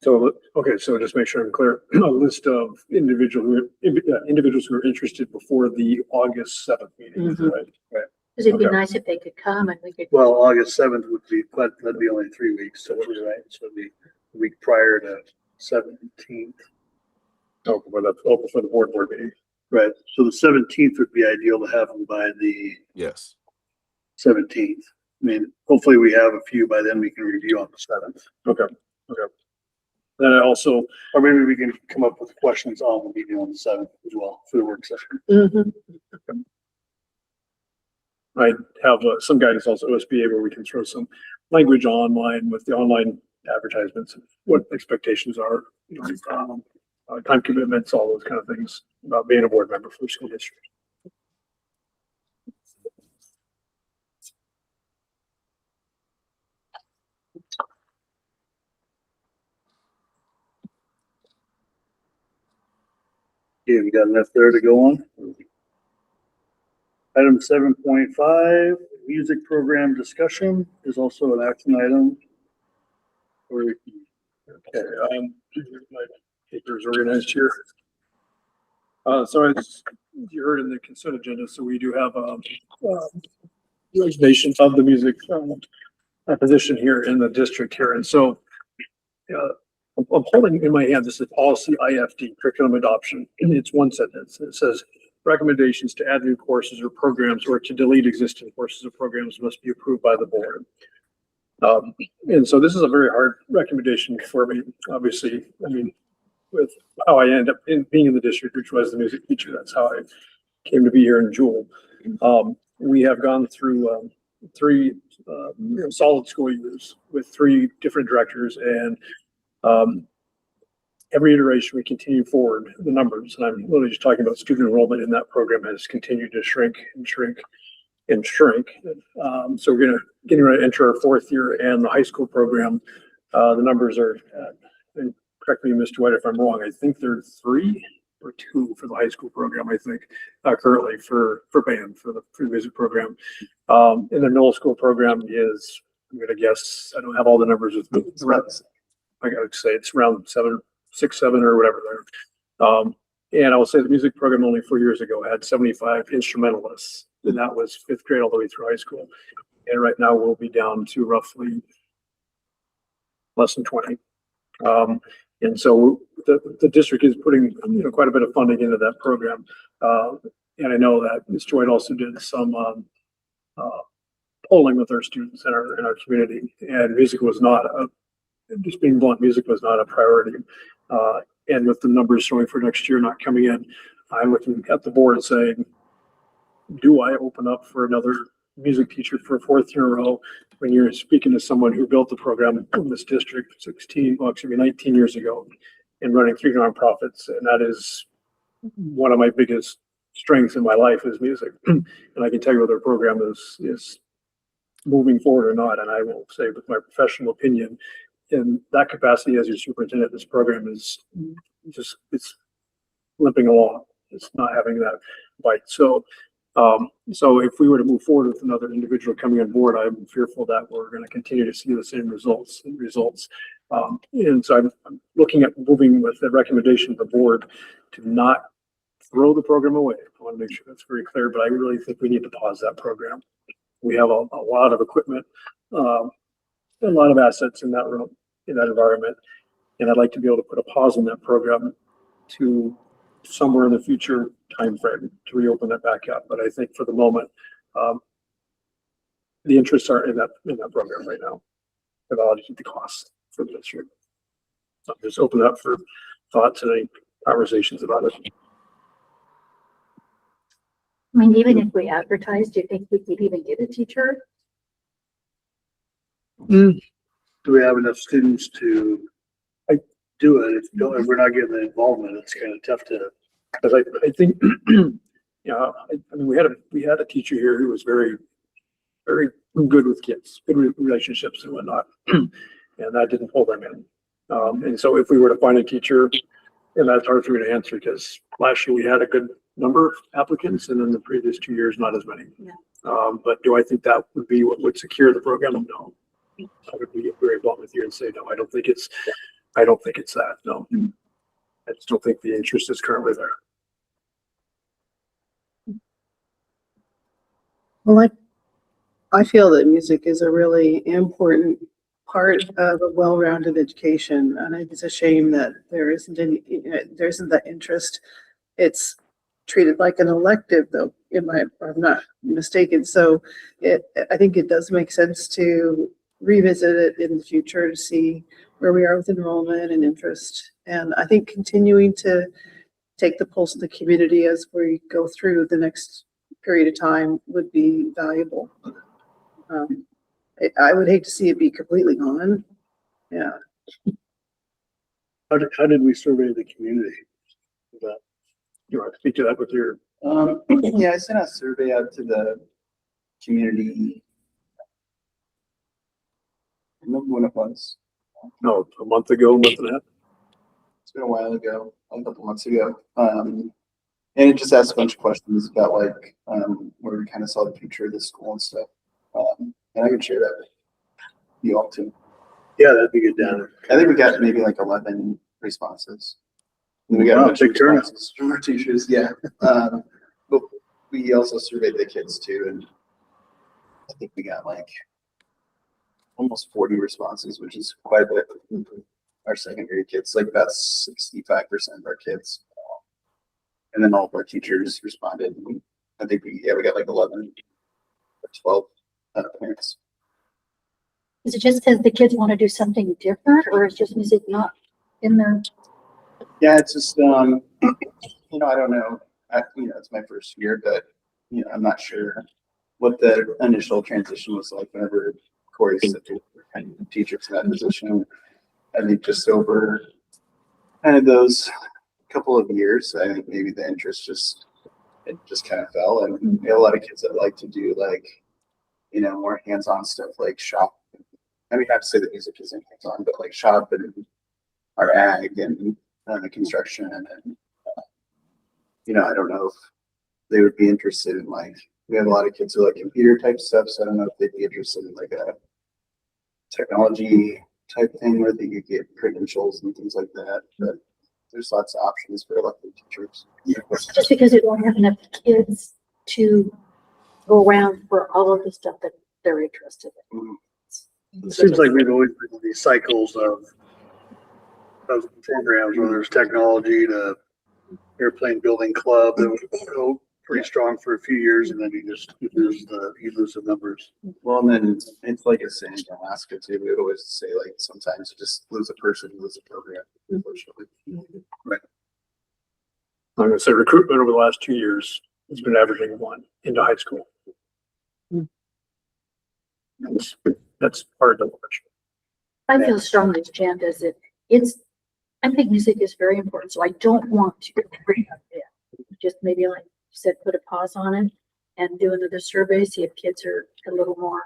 So, okay, so just make sure I'm clear, a list of individuals who are interested before the August 7th meeting, Mhm. right? Right. Cause it'd be Okay. nice if they could come and we could. Well, August 7th would be, but that'd be only 3 weeks, so it'd be right, so it'd be a week prior to 17th. Oh, for the board meeting. Right, so the 17th would be ideal to have them by the Yes. 17th. I mean, hopefully we have a few by then we can review on the 7th. Okay. Then I also, Or maybe we can come up with questions on the meeting on the 7th as well for the work session. Mhm. I have some guidance also OSBA where we can throw some language online with the online advertisements, of what expectations are, you know, time commitments, all those kind of things about being a board member for a school district. Okay, we got enough there to go on. Item 7.5, music program discussion is also an action item. Okay, my papers organized here. So as you heard in the consent agenda, so we do have resignation of the music position here in the district here. And so I'm holding in my hand, this is policy IFD, curriculum adoption. And it's one sentence. It says recommendations to add new courses or programs or to delete existing courses or programs must be approved by the board. And so this is a very hard recommendation for me, obviously. I mean, with how I end up being in the district, which was the music teacher, that's how I came to be here in Jewel. We have gone through three solid school years with three different directors, and every iteration we continue forward the numbers. And I'm literally just talking about student enrollment in that program has continued to shrink and shrink and shrink. So we're getting ready to enter our fourth year, and the high school program, the numbers are, and correct me, Mr. White, if I'm wrong, I think there are 3 or 2 for the high school program, I think, currently for band, for the music program. And the middle school program is, I'm gonna guess, I don't have all the numbers with me. I gotta say, it's around 6, 7 or whatever there. And I will say the music program only 4 years ago had 75 instrumentalists, and that was 5th grade all the way through high school. And right now we'll be down to roughly less than 20. And so the district is putting, quite a bit of funding into that program. And I know that Mr. White also did some polling with our students in our community, and music was not just being blunt, music was not a priority. And with the numbers showing for next year not coming in, I'm looking at the board saying, do I open up for another music teacher for a 4th year in a row when you're speaking to someone who built the program in this district 19 years ago and running 3 nonprofits? And that is one of my biggest strengths in my life is music. And I can tell you whether a program is moving forward or not. And I will say with my professional opinion, in that capacity as your superintendent, this program is just, it's limping along. It's not having that bite. So if we were to move forward with another individual coming on board, I'm fearful that we're going to continue to see the same results. And so I'm looking at moving with the recommendation of the board to not throw the program away. I want to make sure that's very clear, but I really think we need to pause that program. We have a lot of equipment, a lot of assets in that room, in that environment. And I'd like to be able to put a pause on that program to somewhere in the future timeframe to reopen that back up. But I think for the moment, the interests are in that program right now. Evaluate the costs for the district. So just open it up for thoughts and any conversations about it. I mean, even if we advertise, do you think we could even get a teacher? Do we have enough students to do it? If we're not getting the involvement, it's kind of tough to. Because I think, I mean, we had a teacher here who was very, very good with kids, good relationships and whatnot, and that didn't pull them in. And so if we were to find a teacher, and that's hard for me to answer because last year we had a good number of applicants, and then the previous 2 years not as many. Yeah. But do I think that would be what would secure the program? No. I would be very blunt with you and say no. I don't think it's I don't think it's that, no. I just don't think the interest is currently there. Well, I feel that music is a really important part of a well-rounded education, and it's a shame that there isn't any, there isn't that interest. It's treated like an elective, though, if I'm not mistaken. So I think it does make sense to revisit it in the future to see where we are with enrollment and interest. And I think continuing to take the pulse of the community as we go through the next period of time would be valuable. I would hate to see it be completely gone. Yeah. How did we survey the community? That- You want to speak to that with your, Yeah, I sent a survey out to the community. I remember when it was. no, a month ago, month and a half? It's been a while ago, a couple months ago. And it just asked a bunch of questions about like, where we kind of saw the future of the school and stuff. And I can share that with you all too. Yeah, that'd be good, Dan. I think we got maybe like 11 responses. And we got Wow, a bunch of big turnout. responses from our teachers, yeah. But we also surveyed the kids too, and I think we got like almost 40 responses, which is quite a bit. Our secondary kids, like about 65% of our kids. And then all of our teachers responded. I think we got like 11 or 12 parents. Is it just because the kids want to do something different, or is just music not in their? Yeah, it's just, I don't know. It's my first year, but, I'm not sure what the initial transition was like whenever Corey said they were kind of teachers in that position. I think just over kind of those couple of years, I think maybe the interest just kind of fell. And we have a lot of kids that like to do like, more hands-on stuff like shop. I mean, not to say that music isn't hands-on, but like shop and our ag and construction and I don't know if they would be interested in like, we have a lot of kids who like computer type stuff, so I don't know if they'd be interested in like a technology type thing where they could get credentials and things like that, but there's lots of options for elected teachers. Just because they don't have enough kids to go around for all of the stuff that they're interested in. It seems like we've always been in these cycles of programs where there's technology to airplane building club that would go pretty strong for a few years, and then you lose the numbers. Well, and then it's like a saying in Alaska too, we would always say like, sometimes you just lose a person, you lose a program, unfortunately. I'm gonna say recruitment over the last 2 years has been averaging 1 into high school. That's hard to watch. I feel strongly, Jan, does it, I think music is very important, so I don't want to bring up it. Just maybe like you said, put a pause on it and do another survey, see if kids are a little more,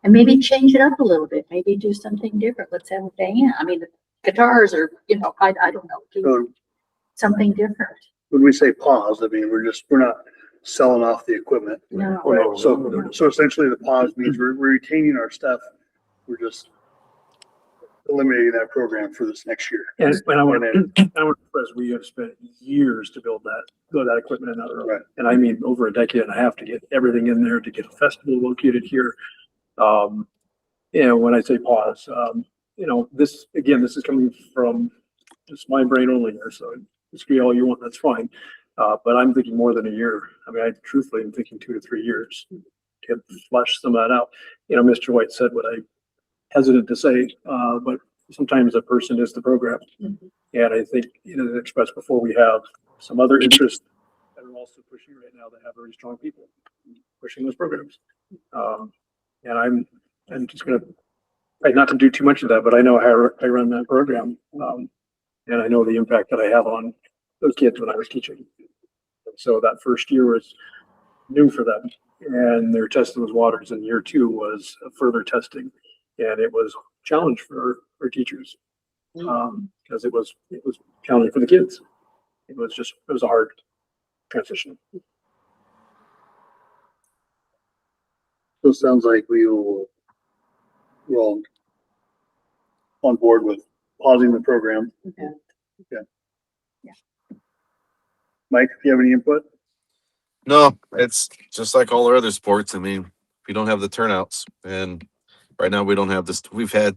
and maybe change it up a little bit, maybe do something different. Let's have a band. I mean, the guitars are, I don't know, do So something different. when we say pause, I mean, we're not selling off the equipment. No. Right? So essentially the pause means we're retaining our stuff. We're just eliminating that program for this next year. And I want to express, we have spent years to build that equipment in Outer Road. Right. And I mean, over a decade and a half to get everything in there, to get a festival located here. When I say pause, this is coming from just my brain only here, so disagree all you want, that's fine. But I'm thinking more than a year. I mean, I truthfully am thinking 2 to 3 years to flesh some of that out. Mr. White said what I hesitant to say, but sometimes a person is the program. Mhm. And I think, as expressed before, we have some other interests that are also pushing right now that have very strong people pushing those programs. And I'm just gonna try not to do too much of that, but I know how I run that program. And I know the impact that I have on those kids when I was teaching. So that first year was new for them, and they're testing those waters, and year 2 was further testing. And it was a challenge for our teachers, because it was challenging for the kids. It was a hard transition. So it sounds like we're all on board with pausing the program. Okay. Okay. Yeah. Mike, do you have any input? No, it's just like all our other sports. I mean, we don't have the turnouts, and right now we don't have this. We've had,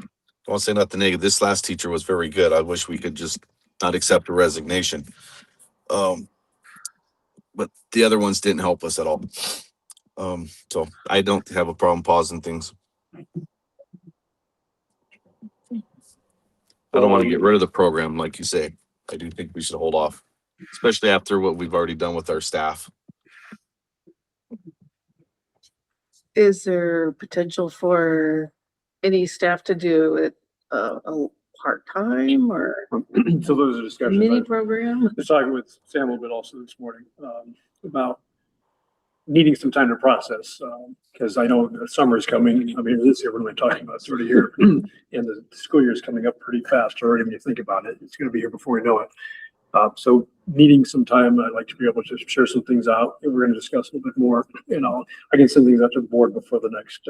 I won't say not the negative. This last teacher was very good. I wish we could just not accept a resignation. But the other ones didn't help us at all. So I don't have a problem pausing things. I don't want to get rid of the program, like you say. I do think we should hold off, especially after what we've already done with our staff. Is there potential for any staff to do it, a part-time or So those are discussions. mini I program? was talking with Sam a little bit also this morning, about needing some time to process, because I know the summer is coming. I mean, this year, what am I talking about? Sort of here, and the school year is coming up pretty fast already. When you think about it, it's going to be here before we know it. So needing some time, I'd like to be able to share some things out, and we're going to discuss a little bit more. You know, I can send things out to the board before the next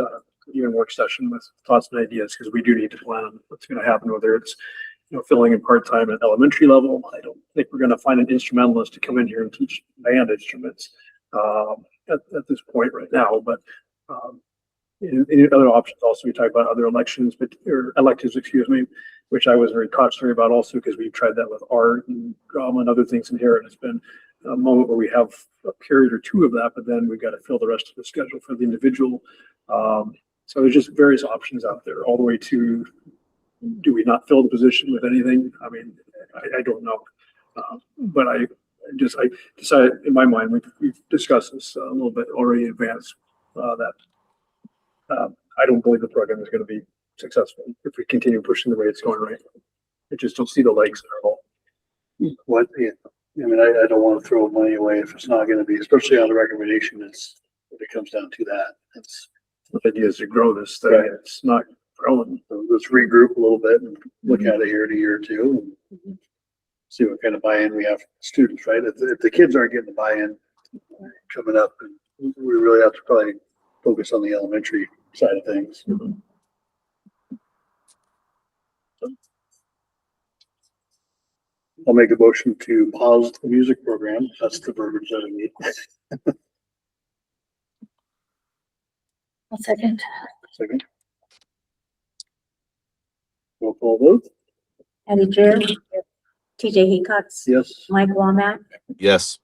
even work session with thoughts and ideas, because we do need to plan on what's going to happen, whether it's, you know, filling in part-time at elementary level. I don't think we're going to find an instrumentalist to come in here and teach band instruments at this point right now, but any other options also, we talked about other elections, but or electives, excuse me, which I was very cautionary about also, because we've tried that with art and drama and other things in here, and it's been a moment where we have a period or two of that, but then we've got to fill the rest of the schedule for the individual. So there's just various options out there, all the way to, do we not fill the position with anything? I mean, I don't know, but I decided in my mind, we've discussed this a little bit already in advance, that I don't believe the program is going to be successful if we continue pushing the way it's going right now. I just don't see the legs there at all. What, yeah, I mean, I don't want to throw money away if it's not gonna be, especially on the recommendation, it's, if it comes down to that, it's, The idea is to grow this thing. Right. It's not growing. so let's regroup a little bit and look at it here in a year or two and see what kind of buy-in we have from students, right? If the kids aren't getting the buy-in coming up, we really have to probably focus on the elementary side of things. I'll make a motion to pause the music program. That's the verbiage that I need. I'll second. Second. Roll call vote? Patty Drew, TJ Hecox, Yes. Mike Womack, Yes.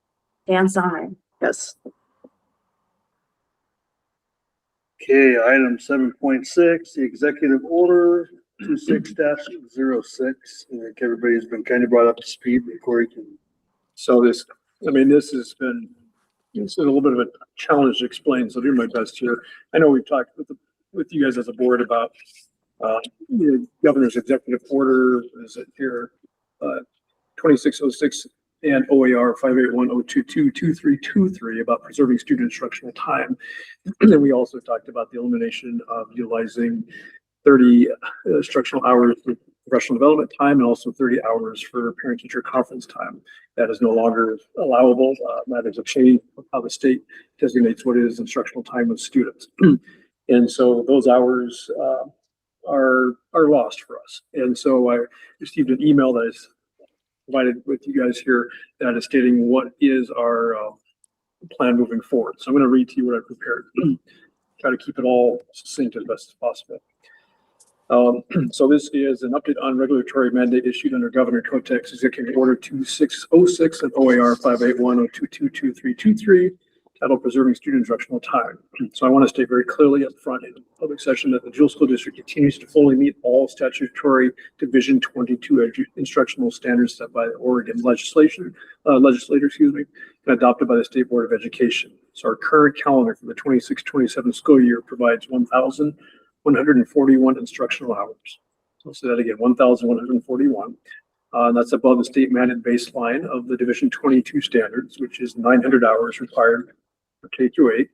Dan Songer. Yes. Okay, item 7.6, the executive order 26-06. I think everybody's been kind of brought up to speed before you can. So this, I mean, this has been, it's a little bit of a challenge to explain, so I'll do my best here. I know we've talked with you guys as a board about the governor's executive order, is it here, 2606 and OAR 581-022-2323 about preserving student instructional time. And then we also talked about the elimination of utilizing 30 instructional hours for professional development time and also 30 hours for parent-teacher conference time. That is no longer allowable. That is a change of how the state designates what is instructional time with students. And so those hours are lost for us. And so I received an email that is provided with you guys here that is stating what is our plan moving forward. So I'm going to read to you what I prepared. Try to keep it all succinct as best as possible. So this is an update on regulatory mandate issued under Governor Kotek's Executive Order 2606 and OAR 581-022-2323, titled Preserving Student Instructional Time. So I want to state very clearly up front in the public session that the Jewel School District continues to fully meet all statutory Division 22 instructional standards set by the Oregon legislator, and adopted by the State Board of Education. So our current calendar for the 26-27 school year provides 1,141 instructional hours. I'll say that again, 1,141. That's above the state mandated baseline of the Division 22 standards, which is 900 hours required for K through 8,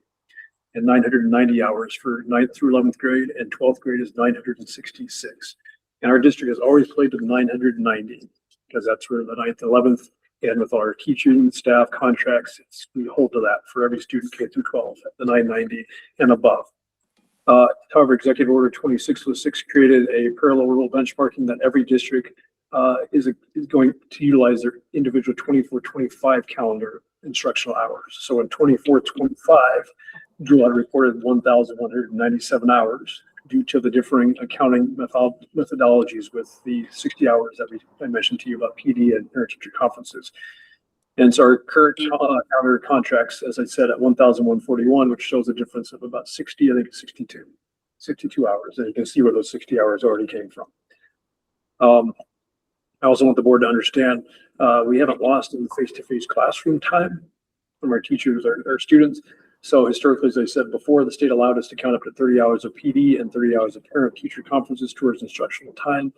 and 990 hours for 9th through 11th grade, and 12th grade is 966. And our district has always played to the 990 because that's where the 9th, 11th, and with our teaching staff contracts, we hold to that for every student K through 12 at the 990 and above. However, Executive Order 2606 created a parallel rule benchmarking that every district is going to utilize their individual 24-25 calendar instructional hours. So in 24-25, July reported 1,197 hours due to the differing accounting methodologies with the 60 hours that I mentioned to you about PD and parent-teacher conferences. And so our current calendar contracts, as I said, at 1,141, which shows a difference of about 60, I think it's 62 hours. And you can see where those 60 hours already came from. I also want the board to understand, we haven't lost any face-to-face classroom time from our teachers, our students. So historically, as I said before, the state allowed us to count up to 30 hours of PD and 30 hours of parent-teacher conferences towards instructional time.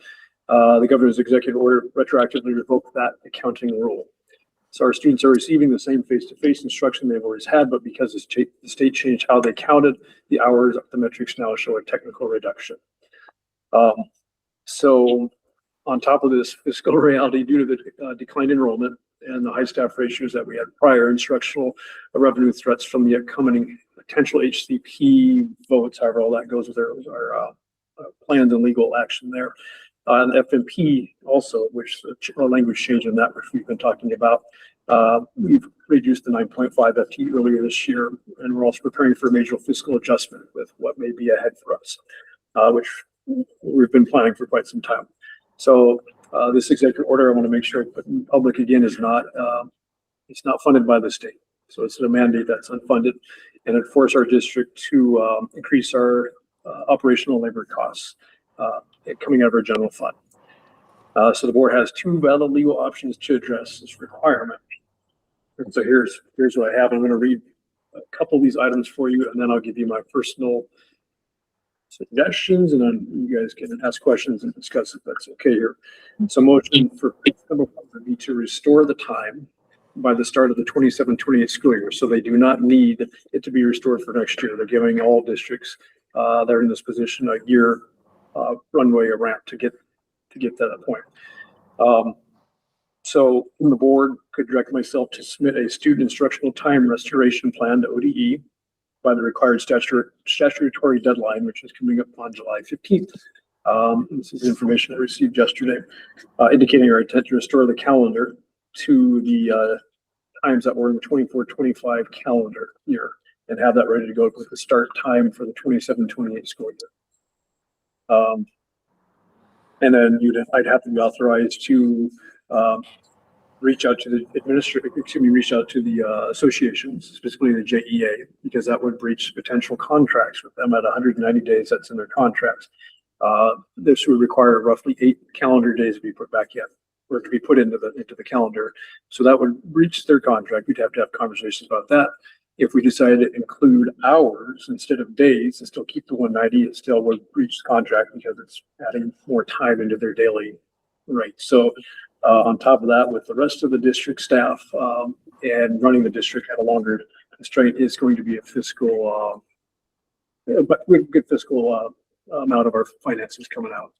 The governor's executive order retroactively revoked that accounting rule. So our students are receiving the same face-to-face instruction they've always had, but because the state changed how they counted the hours, the metrics now show a technical reduction. So on top of this fiscal reality, due to the declined enrollment and the high staff ratios that we had prior, instructional revenue threats from the upcoming potential HCP votes, however all that goes with our plans and legal action there. And FMP also, which the language change in that, which we've been talking about. We've reduced the 9.5 FTE earlier this year, and we're also preparing for a major fiscal adjustment with what may be ahead for us, which we've been planning for quite some time. So this executive order, I want to make sure I put in public again, is not, it's not funded by the state. So it's a mandate that's unfunded, and it forces our district to increase our operational labor costs coming out of our general fund. So the board has two valid legal options to address this requirement. And so here's what I have. I'm going to read a couple of these items for you, and then I'll give you my personal suggestions, and then you guys can ask questions and discuss if that's okay here. So motion for number one would be to restore the time by the start of the 27-28 school year. So they do not need it to be restored for next year. They're giving all districts that are in this position a year runway, a ramp to get to that point. So the board could direct myself to submit a student instructional time restoration plan to ODE by the required statutory deadline, which is coming up on July 15th. This is information I received yesterday, indicating our intent to restore the calendar to the times that were in the 24-25 calendar year and have that ready to go with the start time for the 27-28 school year. And then I'd have to be authorized to reach out to the associations, specifically the JEA, because that would breach potential contracts with them at 190 days. That's in their contracts. This would require roughly 8 calendar days to be put back in, or to be put into the calendar. So that would breach their contract. We'd have to have conversations about that. If we decided to include hours instead of days and still keep the 190, it still would breach the contract because it's adding more time into their daily rate. So on top of that, with the rest of the district staff and running the district at a longer constraint is going to be a fiscal, but with good fiscal amount of our finances coming out.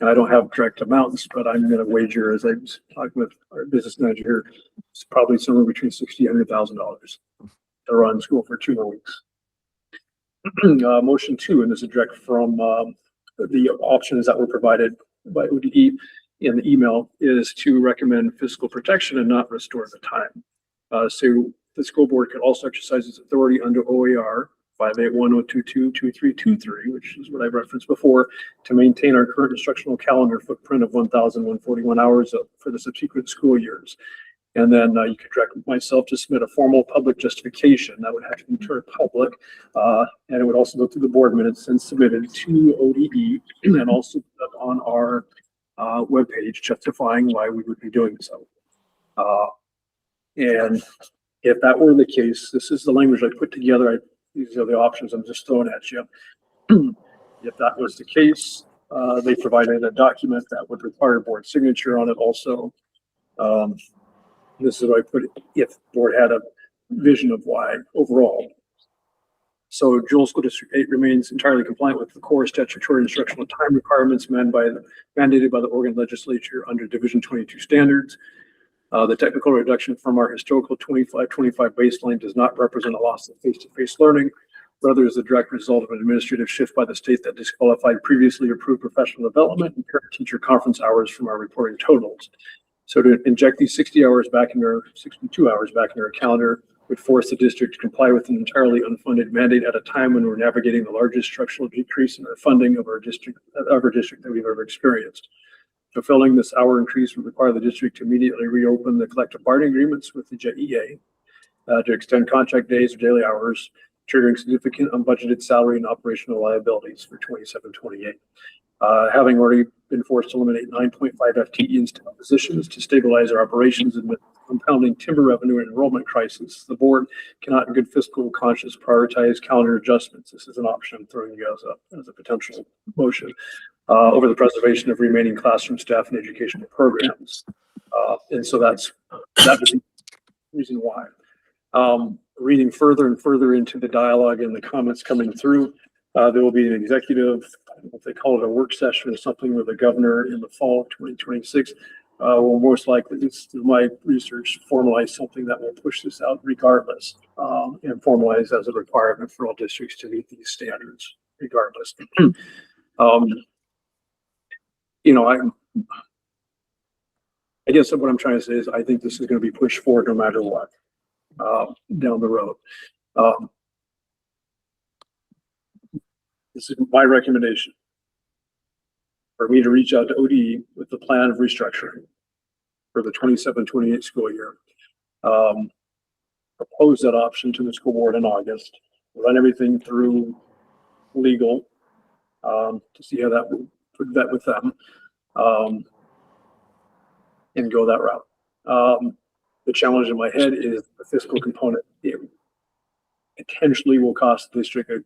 And I don't have direct amounts, but I'm going to wager, as I was talking with our business manager here, it's probably somewhere between $60,000 and $100,000 to run school for 2 more weeks. Motion 2, and this is direct from the options that were provided by ODE in the email, is to recommend fiscal protection and not restore the time. So the school board could also exercise its authority under OER 581.022.2323, which is what I referenced before, to maintain our current instructional calendar footprint of 1,141 hours for the subsequent school years. And then you could direct myself to submit a formal public justification that would have to be turned public, and it would also go through the board minutes and submitted to ODE and also on our webpage justifying why we would be doing so. And if that were the case, this is the language I put together. These are the options I'm just throwing at you. If that was the case, they provided a document that would require board signature on it also. This is what I put if the board had a vision of why overall. So Jewel School District 8 remains entirely compliant with the core statutory instructional time requirements mandated by the Oregon legislature under Division 22 standards. The technical reduction from our historical 25-25 baseline does not represent a loss of face-to-face learning Rather, is the direct result of an administrative shift by the state that disqualified previously approved professional development and parent-teacher conference hours from our reporting totals. So to inject these 60 hours back in our 62 hours back in our calendar would force the district to comply with an entirely unfunded mandate at a time when we're navigating the largest structural decrease in our funding of our district that we've ever experienced. Fulfilling this hour increase would require the district to immediately reopen the collective bargaining agreements with the JEA, to extend contract days or daily hours, triggering significant unbudgeted salary and operational liabilities for 27-28. Having already been forced to eliminate 9.5 FTE in staff positions to stabilize our operations amid compounding timber revenue and enrollment crisis, the board cannot in good fiscal conscience prioritize calendar adjustments. This is an option I'm throwing you as a potential motion over the preservation of remaining classroom staff and educational programs. And so that's the reason why. Reading further and further into the dialogue and the comments coming through, there will be an executive, I don't know if they call it a work session or something, with the governor in the fall of 2026. Will most likely, through my research, formalize something that will push this out regardless, and formalize as a requirement for all districts to meet these standards regardless. You know, I guess what I'm trying to say is I think this is going to be pushed forward no matter what, down the road. This is my recommendation for me to reach out to ODE with the plan of restructuring for the 27-28 school year. Propose that option to the school board in August, run everything through legal, to see how that would vet with them, and go that route. The challenge in my head is the fiscal component. It potentially will cost the district a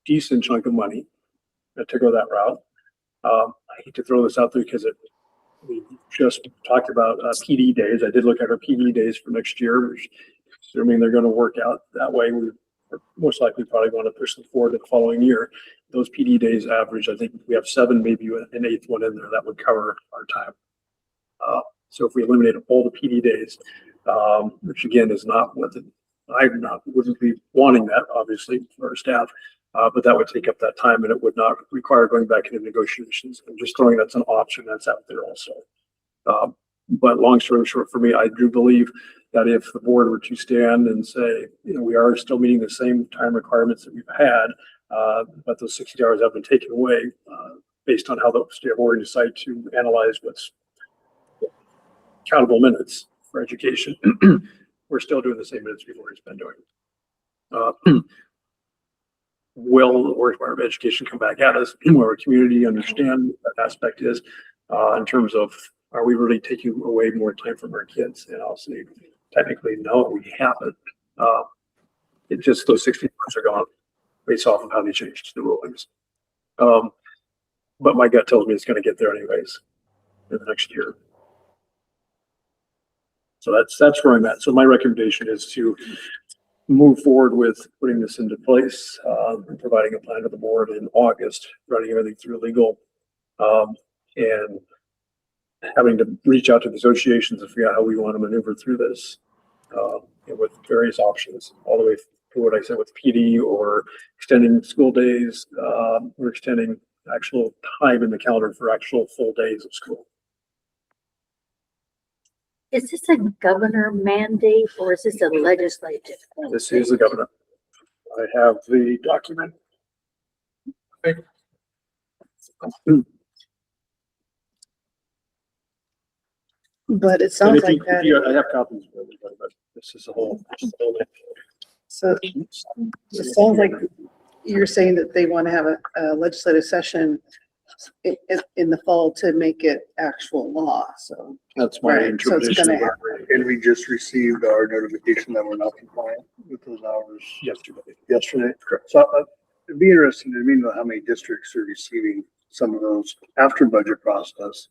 decent chunk of money to go that route. I hate to throw this out there because we just talked about PD days. I did look at our PD days for next year, which, assuming they're going to work out that way, we're most likely probably going to push them forward the following year. Those PD days average, I think we have 7, maybe an 8th one in there that would cover our time. So if we eliminate all the PD days, which again is not what wouldn't be wanting that, obviously, for our staff, but that would take up that time and it would not require going back into negotiations. I'm just throwing that's an option that's out there also. But long story short, for me, I do believe that if the board were to stand and say, you know, we are still meeting the same time requirements that we've had, but those 60 hours have been taken away based on how the state of Oregon decide to analyze what's countable minutes for education. We're still doing the same minutes we've always been doing. Will the Oregon Department of Education come back at us? Will our community understand what that aspect is in terms of, are we really taking away more time from our kids? And I'll say, technically, no, we haven't. It just, those 60 hours are gone based off of how they changed the rulings. But my gut tells me it's going to get there anyways in the next year. So that's where I'm at. So my recommendation is to move forward with putting this into place, and providing a plan to the board in August, running everything through legal, and having to reach out to the associations to figure out how we want to maneuver through this, and with various options, all the way to what I said with PD or extending school days, or extending actual time in the calendar for actual full days of school. Is this a governor mandate or is this a legislative? This is the governor. I have the document. But it sounds like that. I have copies for everybody, but this is a whole. So it sounds like you're saying that they want to have a legislative session in the fall to make it actual law, so. That's my Right, so it's interpretation. gonna of it. And we just received our notification that we're not compliant with those hours yesterday. Correct. So it'd be interesting to me to know how many districts are receiving some of those after budget process.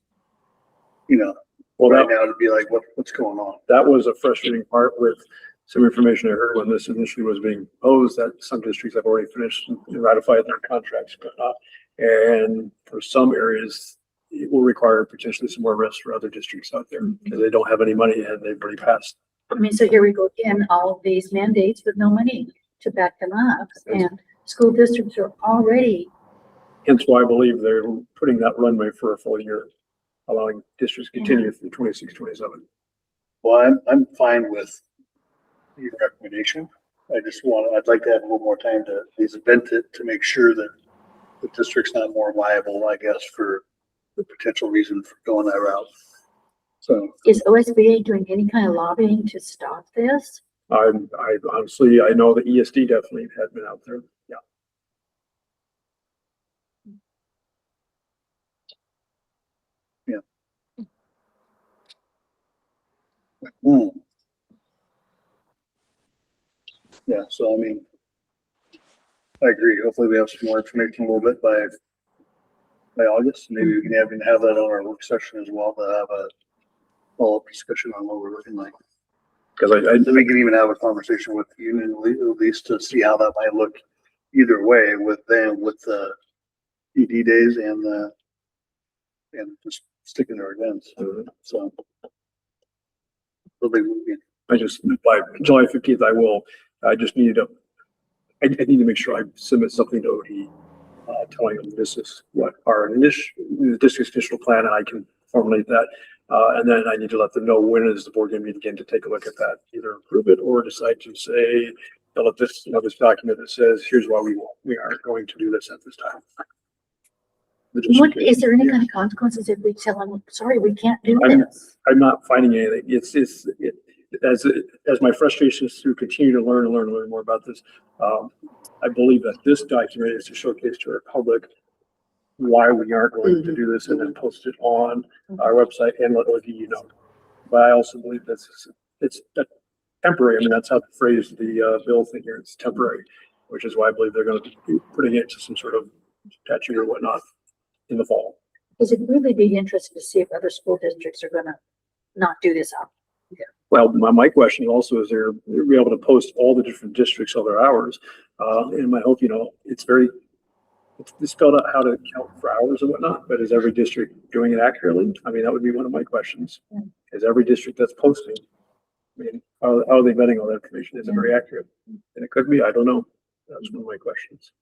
You know, Well, right that, now to be like, what's going on? that was a frustrating part with some information I heard when this initially was being posed, that some districts have already finished and ratified their contracts, but not. And for some areas, it will require potentially some more risk for other districts out there because they don't have any money and they've already passed. I mean, so here we go again, all of these mandates with no money to back them up. And school districts are already, Hence why I believe they're putting that runway for a full year, allowing districts to continue through 26, 27. Well, I'm fine with your recommendation. I'd like to have a little more time to at least vent it to make sure that the district's not more liable, I guess, for the potential reason for going that route. So, is OSBA doing any kind of lobbying to stop this? I honestly, I know the ESD definitely had been out there. Yeah. hmm. Yeah, so I mean, I agree. Hopefully we have some more information a little bit by August. Maybe we can have that on our work session as well, to have a follow-up discussion on what we're looking like. Because Then we can even have a conversation with the union at least to see how that might look either way with them, with the ED days and just sticking to our guns. So. I just, by July 15th, I just need I need to make sure I submit something to OD, telling them this is what our the district's initial plan, and I can formulate that. And then I need to let them know when is the board going to meet again to take a look at that, either approve it or decide to say, fill out this document that says, here's why we aren't going to do this at this time. What, is there any kind of consequences if we tell them, sorry, we can't do this? I'm not finding anything. As my frustrations through continue to learn more about this, I believe that this document is to showcase to our public why we aren't going to do this, and then post it on our website and let ODU know. But I also believe it's temporary. I mean, that's how to phrase the bill thing here. It's temporary, which is why I believe they're going to be putting it to some sort of statute or whatnot in the fall. Because it'd really be interesting to see if other school districts are gonna not do this out. Well, my question also is they'll be able to post all the different districts of their hours. And my hope, it's spelled out how to count for hours and whatnot, but is every district doing it accurately? I mean, that would be one of my questions. Is every district that's posting, I mean, how are they vetting all that information? Is it very accurate? And it could be, I don't know. That's one of my questions.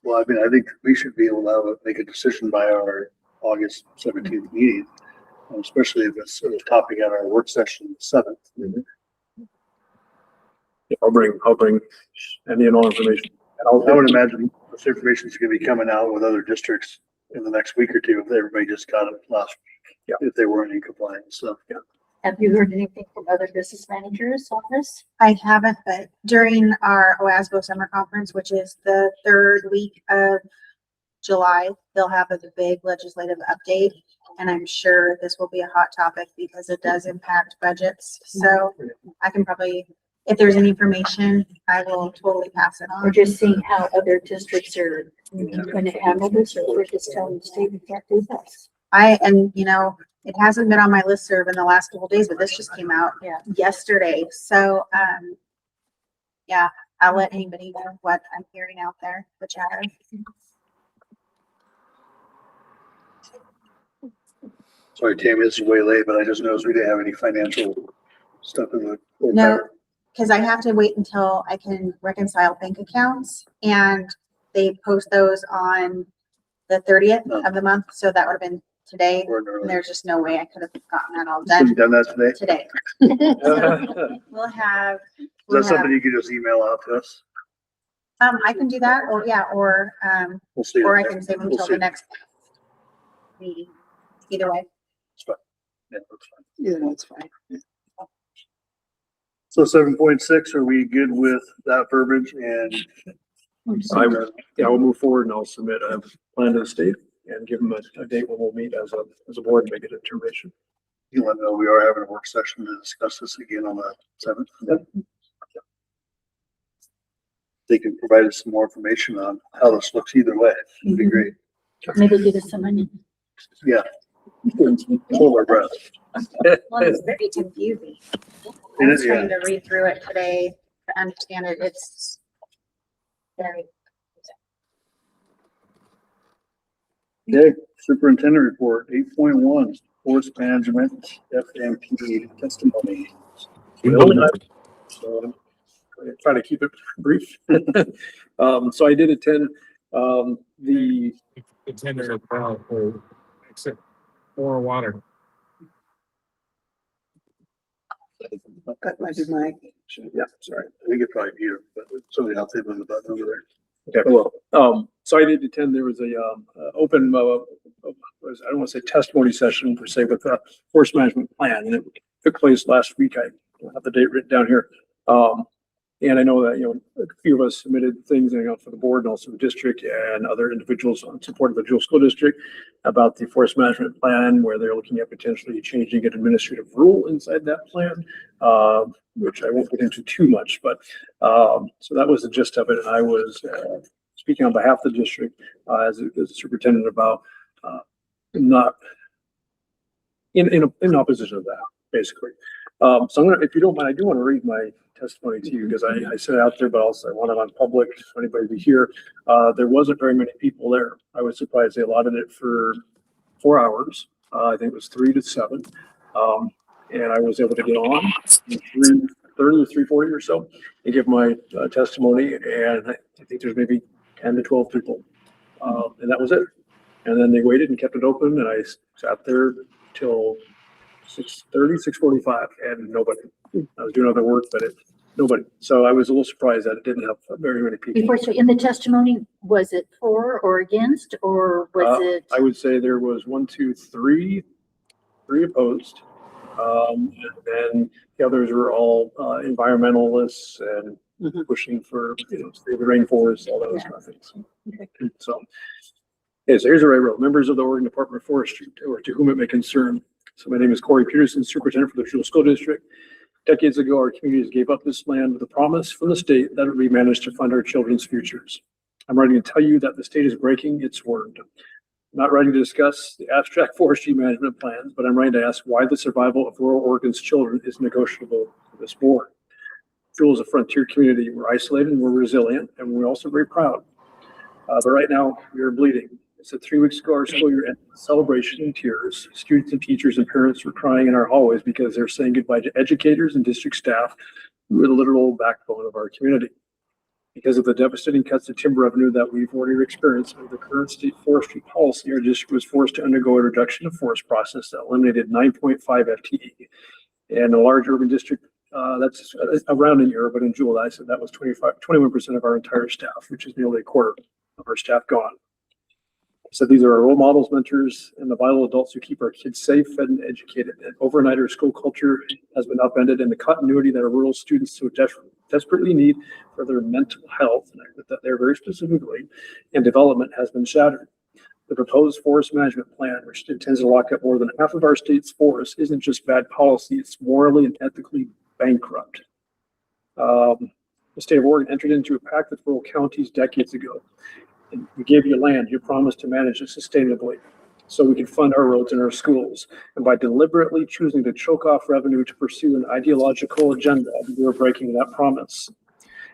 Well, I mean, I think we should be able to make a decision by our August 17th meeting, especially if it's a topic at our work session 7th. Yeah, I'll bring any and all information. And I would imagine this information is going to be coming out with other districts in the next week or two if everybody just got it last week. Yeah. If they weren't in compliance, so. Yeah. Have you heard anything from other business managers on this? I haven't, but during our OASBO summer conference, which is the third week of July, they'll have a big legislative update. And I'm sure this will be a hot topic because it does impact budgets. So I can probably, if there's any information, I will totally pass it Or on. just seeing how other districts are going to handle this, or we're just telling the state we can't do this? It hasn't been on my listserv in the last couple of days, but this just came out yesterday. So, yeah, I'll let anybody know what I'm hearing out there, the chatter. Sorry, Tammy, this is way late, but I just noticed we didn't have any financial stuff in the. No, because I have to wait until I can reconcile bank accounts, and they post those on the 30th of the month. So that would have been today. And there's just no way I could have gotten that all Have you done done that today? today. We'll have, Is that something you could just email out to us? I can do that, or We'll see. or I can save them We'll till see. the next meeting. Either way. Yeah, that's fine. Yeah, that's fine. So 7.6, are we good with that verbiage and? We'll move forward and I'll submit a plan to the state and give them a date when we'll meet as a board and make a determination. You let them know we are having a work session to discuss this again on the 7th. They can provide us some more information on how this looks either way. It'd be great. Maybe give us some money. Yeah. Hold our breath. Well, it's very confusing. I It was is, yeah. trying to read through it today to understand it. It's very. Okay, superintendent report, 8.1, forest management, FMP testimony. I try to keep it brief. So I did attend, the, Attended a crowd for except for water. That might be my. yeah, sorry. We could probably hear, but somebody else on the button over there. Okay, well, so I did attend, there was a, open, I don't want to say testimony session per se, but the forest management plan, and it took place last week. I don't have the date written down here. And I know that, a few of us submitted things, for the board and also the district and other individuals in support of the Jewel School District about the forest management plan, where they're looking at potentially changing an administrative rule inside that plan, which I won't get into too much, but, so that was the gist of it. And I was, speaking on behalf of the district, as a superintendent about, not in opposition to that, basically. So I'm gonna, if you don't mind, I do want to read my testimony to you because I said it out there, but also I want it on public for anybody to hear. There wasn't very many people there. I was surprised they allotted it for 4 hours. I think it was 3 to 7. And I was able to get on 3:30 or 3:40 or so and give my testimony. And I think there's maybe 10 to 12 people. And that was it. And then they waited and kept it open. And I sat there till 6:30, 6:45, and nobody. I was doing other work, but nobody. So I was a little surprised that it didn't have very many people. Before, so in the testimony, was it for or against, or was it? I would say there was 1, 2, 3 opposed. And then the others were all environmentalists and pushing for, save the rainforest, all those kind of things. So, okay, so here's what I wrote. Members of the Oregon Department of Forestry, or to whom it may concern. So my name is Corey Peterson, Superintendent for the Jewel School District. Decades ago, our communities gave up this land with a promise from the state that it would be managed to fund our children's futures. I'm writing to tell you that the state is breaking its word. I'm not writing to discuss the abstract forestry management plans, but I'm writing to ask why the survival of rural Oregon's children is negotiable for this board. Jewel is a frontier community. We're isolated and we're resilient, and we're also very proud. But right now, we are bleeding. It said 3 weeks ago, our school year ended with celebration and tears. Students and teachers and parents were crying in our hallways because they're saying goodbye to educators and district staff who are the literal backbone of our community. Because of the devastating cuts to timber revenue that we've already experienced under the current state forestry policy, our district was forced to undergo a reduction of force process that eliminated 9.5 FTE. And a large urban district, that's a rounding error, but in Jewel, I said that was 21% of our entire staff, which is nearly a quarter of our staff gone. So these are our role models, mentors, and the vital adults who keep our kids safe, fed, and educated. And overnight, our school culture has been upended, and the continuity that our rural students so desperately need for their mental health, and I put that there very specifically, and development has been shattered. The proposed forest management plan, which intends to lock up more than half of our state's forests, isn't just bad policy, it's morally and ethically bankrupt. The state of Oregon entered into a pact with rural counties decades ago. And we gave you land, you promised to manage it sustainably so we could fund our roads and our schools. And by deliberately choosing to choke off revenue to pursue an ideological agenda, you're breaking that promise.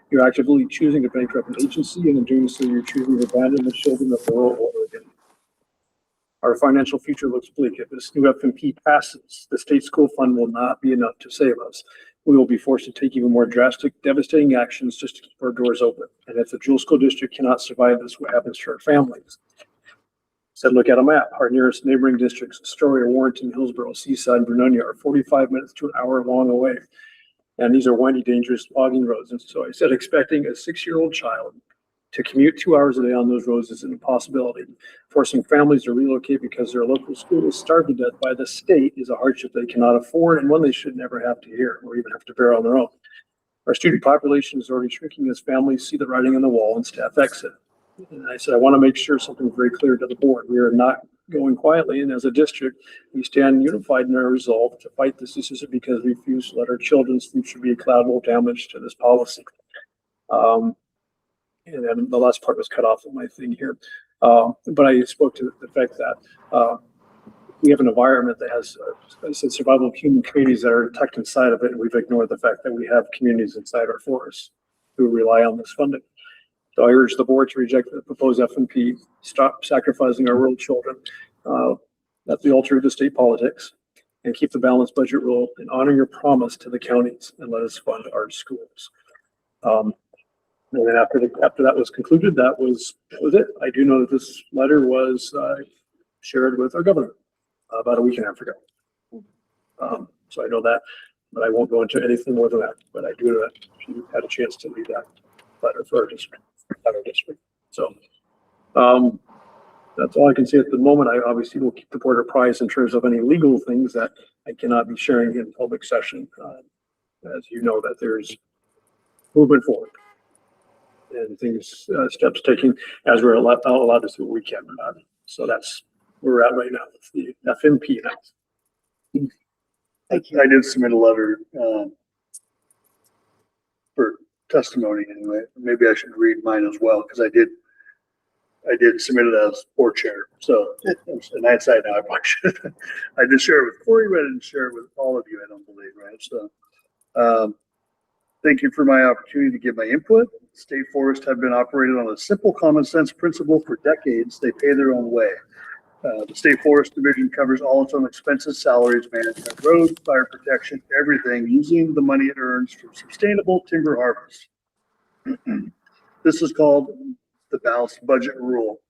You're actively choosing to bankrupt an agency, and in doing so, you're choosing to abandon the children of rural Oregon. Our financial future looks bleak. If this new FMP passes, the state school fund will not be enough to save us. We will be forced to take even more drastic, devastating actions just to keep our doors open. And if the Jewel School District cannot survive this, what happens to our families? Said, look at a map. Our nearest neighboring districts, Astoria, Warrenton, Hillsborough, Seaside, and Vernonia, are 45 minutes to an hour long away. And these are windy, dangerous logging roads. And so I said, expecting a 6-year-old child to commute 2 hours a day on those roads is an impossibility. Forcing families to relocate because their local school is starved to death by the state is a hardship they cannot afford, and one they should never have to hear or even have to bear on their own. Our student population is already shrinking as families see the writing on the wall and staff exit. And I said, I want to make sure something's very clear to the board. We are not going quietly, and as a district, we stand unified in our resolve to fight this decision because we refuse to let our children's future be a collateral damage to this policy. And then the last part was cut off of my thing here. But I spoke to the fact that we have an environment that has survival of human communities that are tucked inside of it, and we've ignored the fact that we have communities inside our forests who rely on this funding. So I urge the board to reject the proposed FMP, stop sacrificing our rural children at the altar of the state politics, and keep the balanced budget rule and honor your promise to the counties and let us fund our schools. And then after that was concluded, that was it. I do know that this letter was, shared with our governor about a week and a half ago. So I know that, but I won't go into anything more than that, but I do know that she had a chance to read that letter for our district, So, that's all I can say at the moment. I obviously will keep the board apprised in terms of any legal things that I cannot be sharing in public session. As you know, that there's movement forward and things, steps taken as we're allowed to do what we can. So that's where we're at right now. It's the FMP now. I did submit a letter, for testimony anyway. Maybe I should read mine as well, because I did submit it as board chair. So, and hindsight now, I probably should. I did share it with Corey, but I didn't share it with all of you, I don't believe, right? So, thank you for my opportunity to give my input. State Forest have been operated on a simple common sense principle for decades. They pay their own way. The State Forest Division covers all its own expenses, salaries, management, roads, fire protection, everything, using the money it earns from sustainable timber harvest. This is called the balanced budget rule.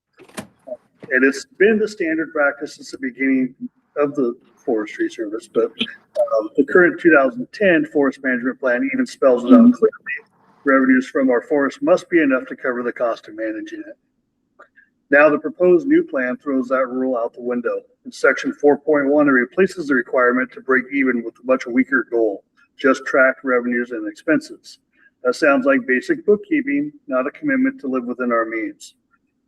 And it's been the standard practice since the beginning of the Forestry Service, but the current 2010 Forest Management Plan even spells it out clearly. Revenues from our forest must be enough to cover the cost of managing it. Now the proposed new plan throws that rule out the window. In section 4.1, it replaces the requirement to break even with a much weaker goal, just track revenues and expenses. That sounds like basic bookkeeping, not a commitment to live within our means.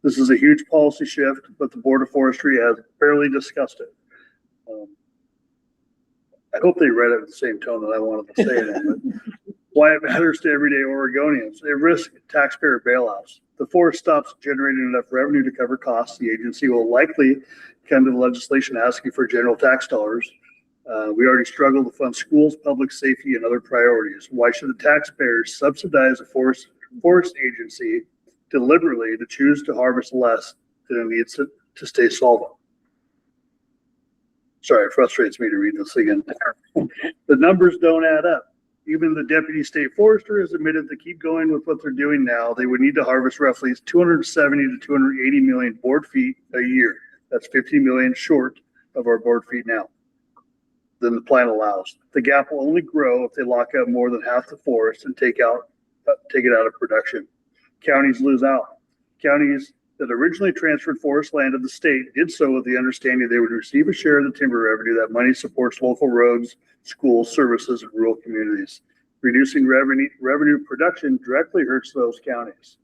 This is a huge policy shift, but the Board of Forestry has barely discussed it. I hope they read it with the same tone that I wanted to say it in, but why it matters to everyday Oregonians. They risk taxpayer bailouts. The forest stops generating enough revenue to cover costs. The agency will likely come to the legislation asking for general tax dollars. We already struggle to fund schools, public safety, and other priorities. Why should the taxpayers subsidize a forest agency deliberately to choose to harvest less than it needs to stay solvent? Sorry, it frustrates me to read this again. The numbers don't add up. Even the deputy state forester has admitted to keep going with what they're doing now. They would need to harvest roughly 270 to 280 million board feet a year. That's 50 million short of our board feet now than the plan allows. The gap will only grow if they lock up more than half the forest and take it out of production. Counties lose out. Counties that originally transferred forest land to the state did so with the understanding they would receive a share of the timber revenue. That money supports local roads, schools, services, and rural communities. Reducing revenue production directly hurts those counties.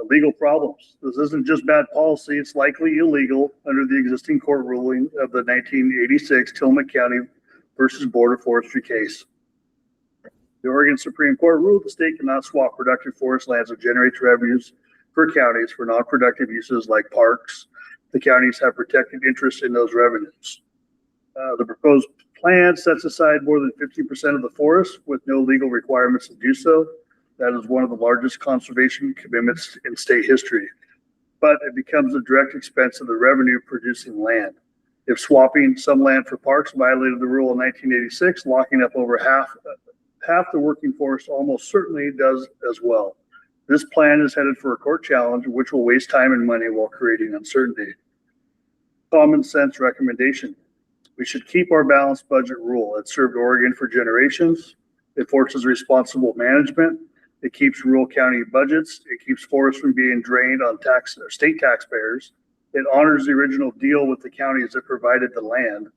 Legal problems. This isn't just bad policy. It's likely illegal under the existing court ruling of the 1986 Tillamook County versus Board of Forestry case. The Oregon Supreme Court ruled the state cannot swap productive forest lands that generates revenues for counties for non-productive uses like parks. The counties have protected interest in those revenues. The proposed plan sets aside more than 50% of the forest with no legal requirements to do so. That is one of the largest conservation commitments in state history, but it becomes a direct expense of the revenue producing land. If swapping some land for parks violated the rule in 1986, locking up over half the working forest almost certainly does as well. This plan is headed for a court challenge, which will waste time and money while creating uncertainty. Common sense recommendation. We should keep our balanced budget rule. It served Oregon for generations. It forces responsible management. It keeps rural county budgets. It keeps forests from being drained on state taxpayers. It honors the original deal with the counties that provided the land.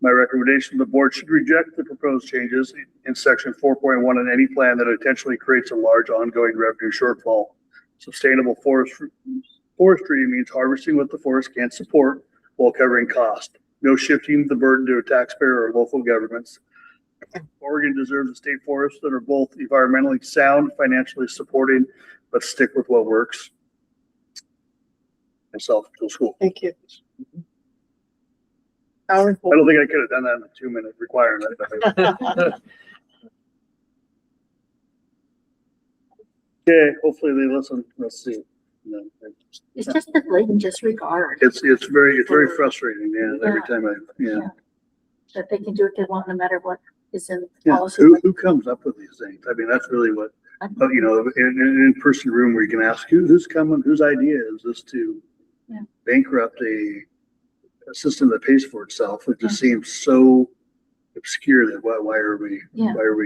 My recommendation, the board should reject the proposed changes in section 4.1 in any plan that intentionally creates a large ongoing revenue shortfall. Sustainable forestry means harvesting what the forest can support while covering cost. No shifting the burden to a taxpayer or local governments. Oregon deserves a state forest that are both environmentally sound, financially supporting, but stick with what works. Myself to school. Thank you. I don't think I could have done that in a 2-minute requirement. Okay, hopefully they listen. Let's see. No, It's just the blatant disregard it's very frustrating. Yeah, every time that they can do what they want no matter what is in Yeah, policy. who comes up with these things? I mean, that's really what, but you know, in an in-person room where you can ask who's coming, whose idea is this to Yeah. bankrupt a system that pays for itself? It just seems so obscure that why are we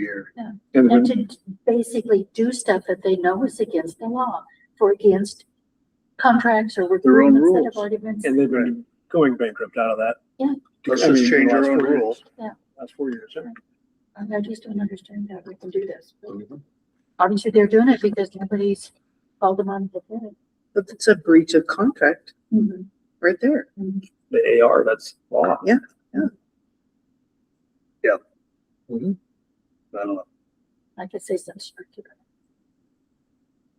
here? And And then, to basically do stuff that they know is against the law, for against contracts or Their own agreements that rules. have already been. and they've been going bankrupt out of that. Yeah. Let's I just mean, change the our last own 4 years. rules. Last 4 years. Yeah. And I just don't understand how we can do this. Mm-hmm. Obviously, they're doing it because nobody's called them on to do it. But it's a breach of contract right there. The AR, that's law. Yeah. I don't know. I could say some structure.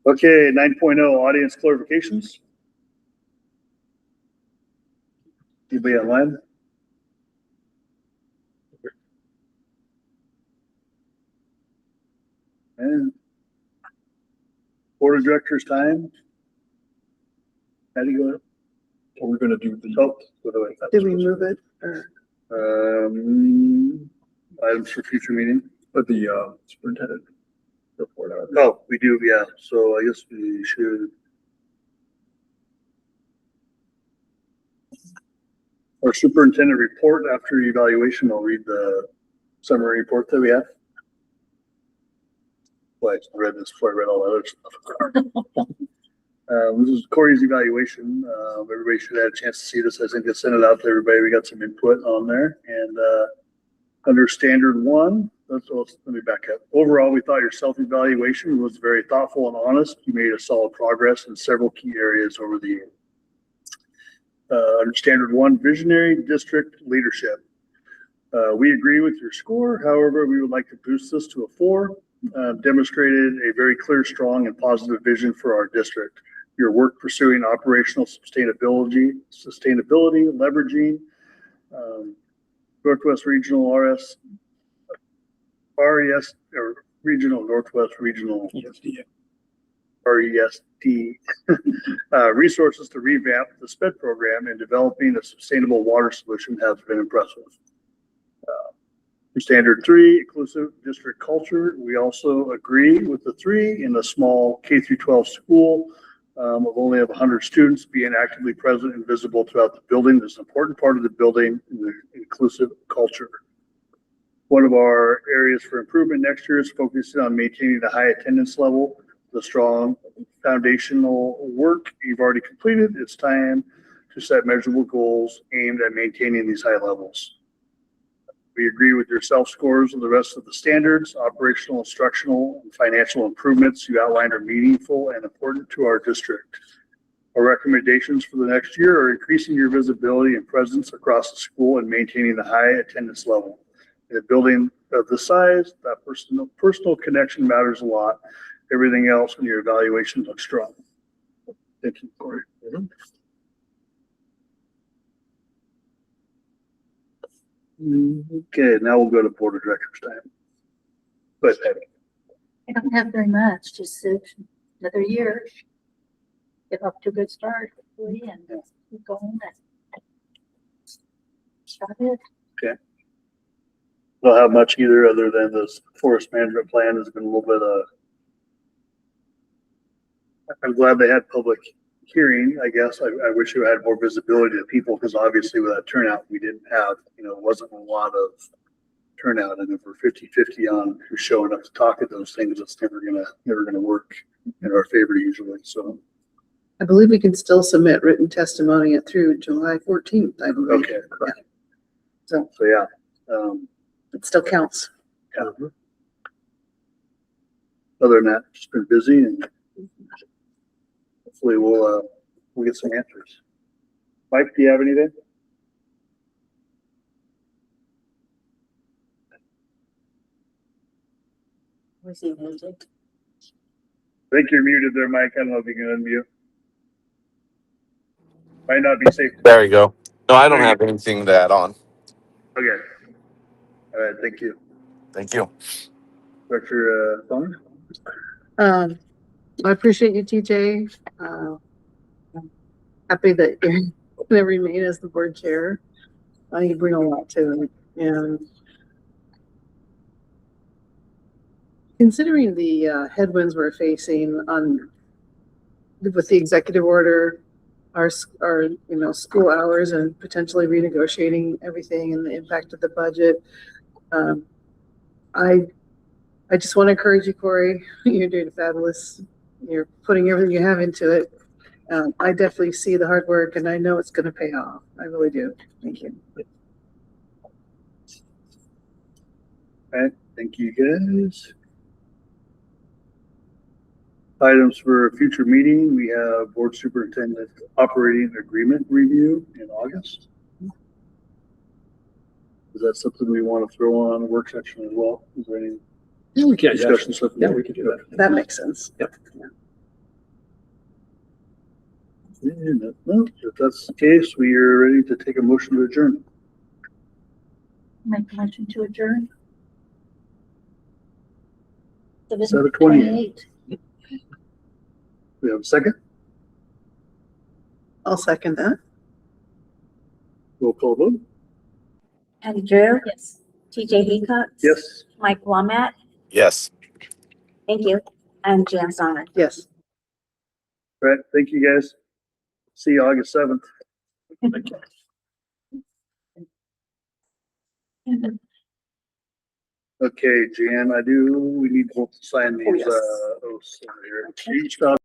Okay, 9.0 audience clarifications. Anybody online? And board of directors time. How do you Are we gonna do the? go? By the way, Did we move it? Or items for future meeting. But the superintendent report out. Oh, we do, yeah. So I guess we should. Our superintendent report after evaluation, I'll read the summary report that we have. Well, I read this before I read all the other stuff. This is Corey's evaluation. Everybody should have had a chance to see this. I think I sent it out to everybody. We got some input on there. And under standard one, let me back up. Overall, we thought your self-evaluation was very thoughtful and honest. You made a solid progress in several key areas over the year. Under standard one, visionary district leadership. We agree with your score. However, we would like to boost this to a 4. Demonstrated a very clear, strong, and positive vision for our district. Your work pursuing operational sustainability, leveraging Northwest Regional RES or Regional Northwest Regional ESD. RESD resources to revamp the SPED program and developing a sustainable water solution has been impressive. Standard 3, inclusive district culture. We also agree with the 3 in a small K through 12 school of only 100 students being actively present and visible throughout the building. This is an important part of the building in the inclusive culture. One of our areas for improvement next year is focusing on maintaining the high attendance level, the strong foundational work you've already completed. It's time to set measurable goals aimed at maintaining these high levels. We agree with your self-scores and the rest of the standards, operational, instructional, and financial improvements you outlined are meaningful and important to our district. Our recommendations for the next year are increasing your visibility and presence across the school and maintaining the high attendance level. In a building of this size, that personal connection matters a lot. Everything else in your evaluation looks strong. Thank you, Corey. Okay, now we'll go to board of directors time. But I don't have very much, just another year. Get off to a good start, hopefully, and keep going. That's about it. don't have much either, other than this forest management plan has been a little bit I'm glad they had public hearing, I guess. I wish we had more visibility to people, because obviously with that turnout, we didn't have, it wasn't a lot of turnout, and if we're 50-50 on who's showing up to talk at those things, it's never gonna work in our favor usually, so. I believe we can still submit written testimony through July 14th, I believe. Okay. Yeah. So Yeah, it still counts. yeah. Other than that, just been busy, and hopefully we'll get some answers. Mike, do you have anything? Was he muted? I think you're muted there, Mike. I don't know if you can unmute. Might not be safe. There you go. No, I don't have anything to add on. Okay. All right, thank you. Thank you. Director Thorne? I appreciate you, TJ. I'm happy that you're gonna remain as the board chair. You bring a lot to it, and Considering the headwinds we're facing on, with the executive order, our, school hours and potentially renegotiating everything and the impact of the budget, I just want to encourage you, Corey. You're doing fabulous. You're putting everything you have into it. I definitely see the hard work and I know it's going to pay off. I really do. Thank you. Okay, thank you guys. Items for a future meeting, we have board superintendent operating agreement review in August. Is that something we want to throw on a work section as well? Is there any Yeah, we can. discussion stuff? Yeah, we can do that. That makes sense. Yep. No, if that's the case, we are ready to take a motion to adjourn. Make a motion to adjourn. 7:28. We have a second? I'll second that. Roll call vote? Patty Drew, Yes. TJ Heacock. Yes. Mike Womack, Yes. thank you, and Jan Songer. Yes. All right, thank you guys. See you August 7th. Okay, Jan, we need both to sign these, yes. oaths over here.